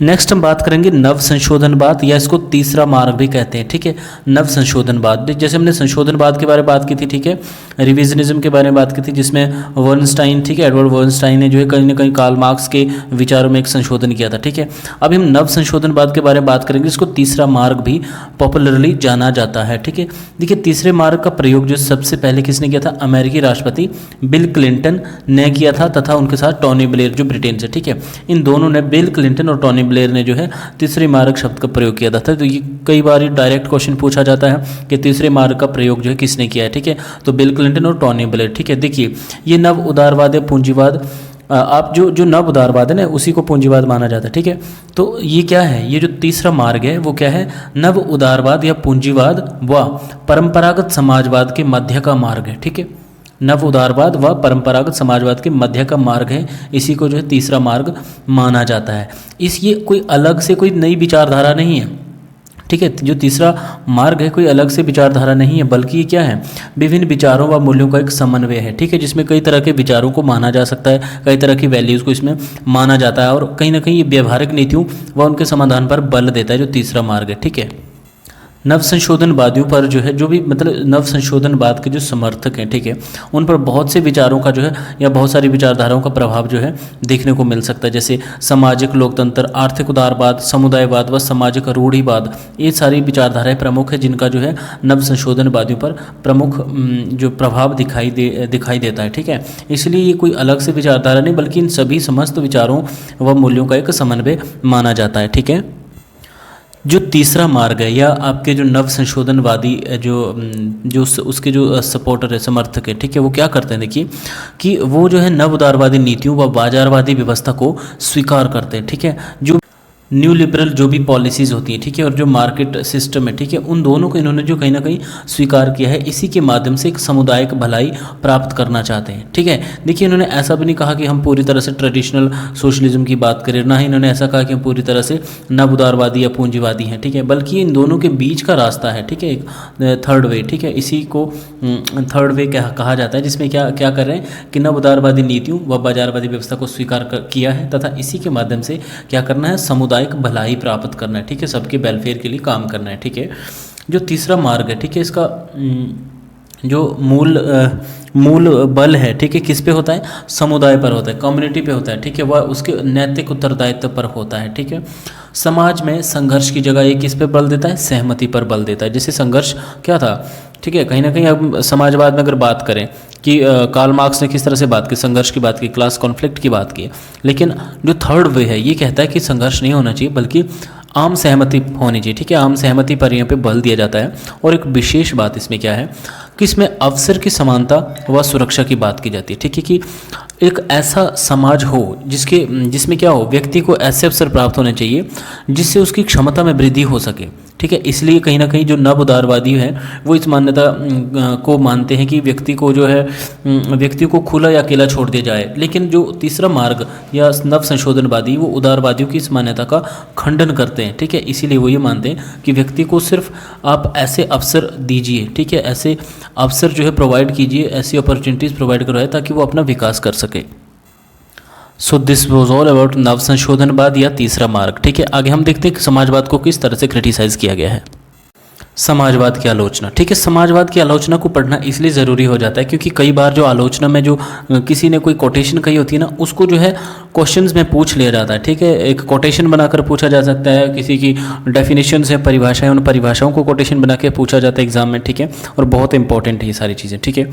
A: नेक्स्ट हम बात करेंगे नव संशोधनवाद, या इसको तीसरा मार्ग भी कहते हैं। ठीक है, नव संशोधनवाद, जैसे हमने संशोधनवाद के बारे में बात की थी, ठीक है, रिविजनिज्म के बारे में बात की थी, जिसमें वर्नस्टाइन, ठीक है, एडवर्ड वर्नस्टाइन ने जो है कहीं ना कहीं कार्ल मार्क्स के विचारों में एक संशोधन किया था। ठीक है, अभी हम नव संशोधनवाद के बारे में बात करेंगे, इसको तीसरा मार्ग भी पॉपुलरली जाना जाता है। ठीक है, देखिए तीसरे मार्ग का प्रयोग जो सबसे पहले किसने किया था, अमेरिकी राष्ट्रपति बिल क्लिंटन ने किया था, तथा उनके साथ टोनी ब्लेयर जो ब्रिटेन से। ठीक है, इन दोनों ने, बिल क्लिंटन और टोनी ब्लेयर ने जो है तीसरे मार्ग शब्द का प्रयोग किया था। तो ये कई बार डायरेक्ट क्वेश्चन पूछा जाता है कि तीसरे मार्ग का प्रयोग जो है किसने किया है। ठीक है, तो बिल क्लिंटन और टोनी ब्लेयर। ठीक है, देखिए ये नव उदारवाद है, पूंजीवाद, आप जो नव उदारवाद है ना, उसी को पूंजीवाद माना जाता है। ठीक है, तो ये क्या है, ये जो तीसरा मार्ग है वो क्या है, नव उदारवाद या पूंजीवाद व परंपरागत समाजवाद के मध्य का मार्ग है। ठीक है, नव उदारवाद व परंपरागत समाजवाद के मध्य का मार्ग है, इसी को जो है तीसरा मार्ग माना जाता है। ये कोई अलग से कोई नई विचारधारा नहीं है। ठीक है, जो तीसरा मार्ग है कोई अलग से विचारधारा नहीं है, बल्कि ये क्या है, विभिन्न विचारों व मूल्यों का एक समन्वय है। ठीक है, जिसमें कई तरह के विचारों को माना जा सकता है, कई तरह की वैल्यूज़ को इसमें माना जाता है, और कहीं ना कहीं ये व्यवहारिक नीतियों व उनके समाधान पर बल देता है, जो तीसरा मार्ग है। ठीक है, नव संशोधनवादियों पर जो है, जो भी मतलब नव संशोधनवाद के जो समर्थक हैं, ठीक है, उन पर बहुत से विचारों का जो है या बहुत सारी विचारधाराओं का प्रभाव जो है देखने को मिल सकता है। जैसे सामाजिक लोकतंत्र, आर्थिक उदारवाद, समुदायवाद व सामाजिक रूढ़िवाद, ये सारी विचारधाराएं प्रमुख है जिनका जो है नव संशोधनवादियों पर प्रमुख जो प्रभाव दिखाई देता है। ठीक है, इसलिए ये कोई अलग से विचारधारा नहीं, बल्कि इन सभी समस्त विचारों व मूल्यों का एक समन्वय माना जाता है। ठीक है, जो तीसरा मार्ग है या आपके जो नव संशोधनवादी जो उसके जो सपोर्टर है, समर्थक है, ठीक है, वो क्या करते हैं, देखिए कि वो जो है नव उदारवादी नीतियों व बाजारवादी व्यवस्था को स्वीकार करते हैं। ठीक है, जो न्यू लिबरल जो भी पॉलिसीज़ होती हैं, ठीक है, और जो मार्केट सिस्टम है, ठीक है, उन दोनों को इन्होंने जो कहीं ना कहीं स्वीकार किया है, इसी के माध्यम से एक सामुदायिक भलाई प्राप्त करना चाहते हैं। ठीक है, देखिए इन्होंने ऐसा भी नहीं कहा कि हम पूरी तरह से ट्रेडिशनल सोशलिज्म की बात करें, ना ही इन्होंने ऐसा कहा कि हम पूरी तरह से नव उदारवादी या पूंजीवादी हैं। ठीक है, बल्कि इन दोनों के बीच का रास्ता है। ठीक है, एक थर्ड वे। ठीक है, इसी को थर्ड वे कहा जाता है, जिसमें क्या क्या कर रहे हैं कि नव उदारवादी नीतियों व बाजारवादी व्यवस्था को स्वीकार किया है, तथा इसी के माध्यम से क्या करना है, समुदाय भलाई प्राप्त करना है। ठीक है, सबके वेलफेयर के लिए काम करना है। ठीक है, जो तीसरा मार्ग है, ठीक है, इसका जो मूल बल है, ठीक है, किस पे होता है, समुदाय पर होता है, कम्युनिटी पे होता है। ठीक है, वह उसके नैतिक उत्तरदायित्व पर होता है। ठीक है, समाज में संघर्ष की जगह ये किस पे बल देता है, सहमति पर बल देता है। जैसे संघर्ष क्या था, ठीक है, कहीं ना कहीं अब समाजवाद में अगर बात करें कि कार्ल मार्क्स ने किस तरह से बात की, संघर्ष की बात की, क्लास कॉन्फ्लिक्ट की बात की, लेकिन जो थर्ड वे है ये कहता है कि संघर्ष नहीं होना चाहिए, बल्कि आम सहमति होनी चाहिए। ठीक है, आम सहमति पर यहाँ पे बल दिया जाता है। और एक विशेष बात इसमें क्या है कि इसमें अवसर की समानता व सुरक्षा की बात की जाती है। ठीक है, कि एक ऐसा समाज हो जिसमें क्या हो, व्यक्ति को ऐसे अवसर प्राप्त होने चाहिए जिससे उसकी क्षमता में वृद्धि हो सके। ठीक है, इसलिए कहीं ना कहीं जो नव उदारवादी है वो इस मान्यता को मानते हैं कि व्यक्ति को खुला या अकेला छोड़ दिया जाए। लेकिन जो तीसरा मार्ग या नव संशोधनवादी वो उदारवादियों की इस मान्यता का खंडन करते हैं। ठीक है, इसीलिए वो ये मानते हैं कि व्यक्ति को सिर्फ आप ऐसे अवसर दीजिए, ठीक है, ऐसे अवसर जो है प्रोवाइड कीजिए, ऐसी अपॉर्चुनिटीज़ प्रोवाइड करवाए ताकि वो अपना विकास कर सके। So this was all about नव संशोधनवाद या तीसरा मार्ग। ठीक है, आगे हम देखते हैं कि समाजवाद को किस तरह से क्रिटिसाइज किया गया है। समाजवाद की आलोचना। ठीक है, समाजवाद की आलोचना को पढ़ना इसलिए ज़रूरी हो जाता है क्योंकि कई बार जो आलोचना में जो किसी ने कोई कोटेशन कही होती है ना, उसको जो है क्वेश्चंस में पूछ लिया जाता है। ठीक है, एक कोटेशन बनाकर पूछा जा सकता है, किसी की डेफिनेशन है, परिभाषाएं, उन परिभाषाओं को कोटेशन बना के पूछा जाता है एग्जाम में। ठीक है, और बहुत इंपॉर्टेंट है ये सारी चीज़ें। ठीक है,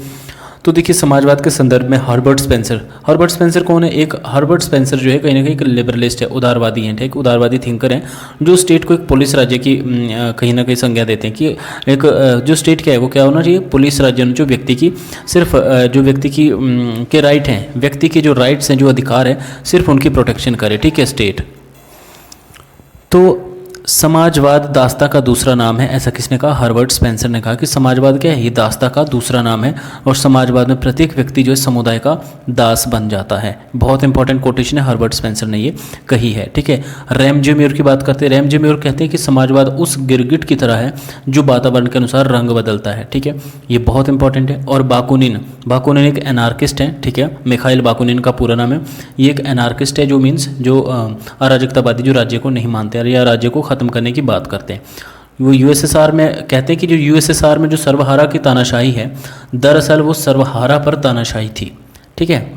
A: तो देखिए समाजवाद के संदर्भ में हर्बर्ट स्पेंसर कौन है? एक हर्बर्ट स्पेंसर जो है कहीं ना कहीं एक लिबरलिस्ट है, उदारवादी हैं। ठीक, उदारवादी थिंकर हैं जो स्टेट को एक पुलिस राज्य की कहीं ना कहीं संज्ञा देते हैं कि एक जो स्टेट क्या है वो क्या होना चाहिए? पुलिस राज्य, जो व्यक्ति की सिर्फ जो व्यक्ति की के राइट हैं, व्यक्ति के जो राइट्स हैं, जो अधिकार है, सिर्फ उनकी प्रोटेक्शन करे। ठीक है, स्टेट। तो समाजवाद दास्ता का दूसरा नाम है, ऐसा किसने कहा? हर्बर्ट स्पेंसर ने कहा कि समाजवाद क्या है? ये दास्ता का दूसरा नाम है और समाजवाद में प्रत्येक व्यक्ति जो है समुदाय का दास बन जाता है। बहुत इंपॉर्टेंट कोटेशन है, हर्बर्ट स्पेंसर ने ये कही है। ठीक है, रैम जे म्योर की बात करते हैं। रैम जे म्योर कहते हैं कि समाजवाद उस गिरगिट की तरह है जो वातावरण के अनुसार रंग बदलता है। ठीक है, ये बहुत इंपॉर्टेंट है। और बाकुनिन एक एनार्किस्ट है। ठीक है, मिखाइल बाकुनिन का पूरा नाम है। ये एक एनार्किस्ट है, जो मीन्स जो अराजकतावादी, जो राज्य को नहीं मानते या राज्य को ख़त्म करने की बात करते हैं। वो यूएसएसआर में कहते हैं कि जो यूएसएसआर में जो सर्वहारा की तानाशाही है, दरअसल वो सर्वहारा पर तानाशाही थी। ठीक है,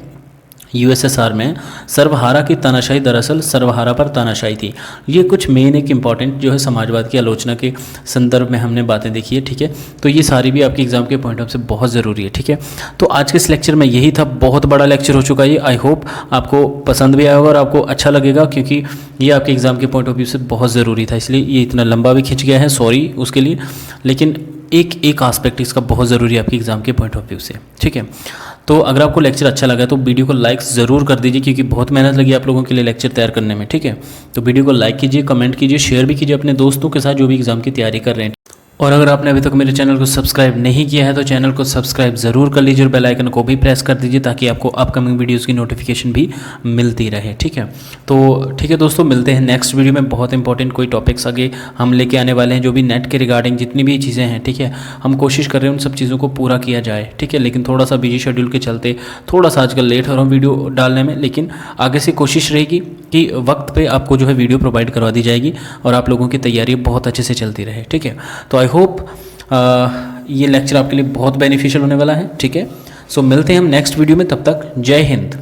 A: यूएसएसआर में सर्वहारा की तानाशाही दरअसल सर्वहारा पर तानाशाही थी। ये कुछ मेन एक इंपॉर्टेंट जो है समाजवाद की आलोचना के संदर्भ में हमने बातें देखी है। ठीक है, तो ये सारी भी आपके एग्जाम के पॉइंट ऑफ से बहुत ज़रूरी है। ठीक है, तो आज के इस लेक्चर में यही था। बहुत बड़ा लेक्चर हो चुका है ये। आई होप आपको पसंद भी आया होगा और आपको अच्छा लगेगा, क्योंकि ये आपके एग्ज़ाम के पॉइंट ऑफ व्यू से बहुत ज़रूरी था, इसलिए ये इतना लंबा भी खिंच गया है, सॉरी उसके लिए। लेकिन एक आस्पेक्ट इसका बहुत ज़रूरी है आपके एग्ज़ाम के पॉइंट ऑफ व्यू से। ठीक है, तो अगर आपको लेक्चर अच्छा लगा तो वीडियो को लाइक ज़रूर कर दीजिए, क्योंकि बहुत मेहनत लगी आप लोगों के लिए लेक्चर तैयार करने में। ठीक है, तो वीडियो को लाइक कीजिए, कमेंट कीजिए, शेयर भी कीजिए अपने दोस्तों के साथ जो भी एग्ज़ाम की तैयारी कर रहे हैं। और अगर आपने अभी तक मेरे चैनल को सब्सक्राइब नहीं किया है तो चैनल को सब्सक्राइब ज़रूर कर लीजिए और बेल आइकन को भी प्रेस कर दीजिए, ताकि आपको अपकमिंग वीडियोस की नोटिफिकेशन भी मिलती रहे। ठीक है, तो ठीक है दोस्तों, मिलते हैं नेक्स्ट वीडियो में। बहुत इंपॉर्टेंट कोई टॉपिक्स आगे हम लेके आने वाले हैं, जो भी नेट के रिगार्डिंग जितनी भी चीज़ें हैं। ठीक है, हम कोशिश कर रहे हैं उन सब चीज़ों को पूरा किया जाए। ठीक है, लेकिन थोड़ा सा बिजी शेड्यूल के चलते थोड़ा सा आजकल लेट हो रहा हूँ वीडियो डालने में, लेकिन आगे से कोशिश रहेगी कि वक्त पे आपको जो है वीडियो प्रोवाइड करवा दी जाएगी और आप लोगों की तैयारी बहुत अच्छे से चलती रहे। ठीक है, तो आई होप ये लेक्चर आपके लिए बहुत बेनिफिशियल होने वाला है। ठीक है, सो मिलते हैं हम नेक्स्ट वीडियो में, तब तक जय हिंद।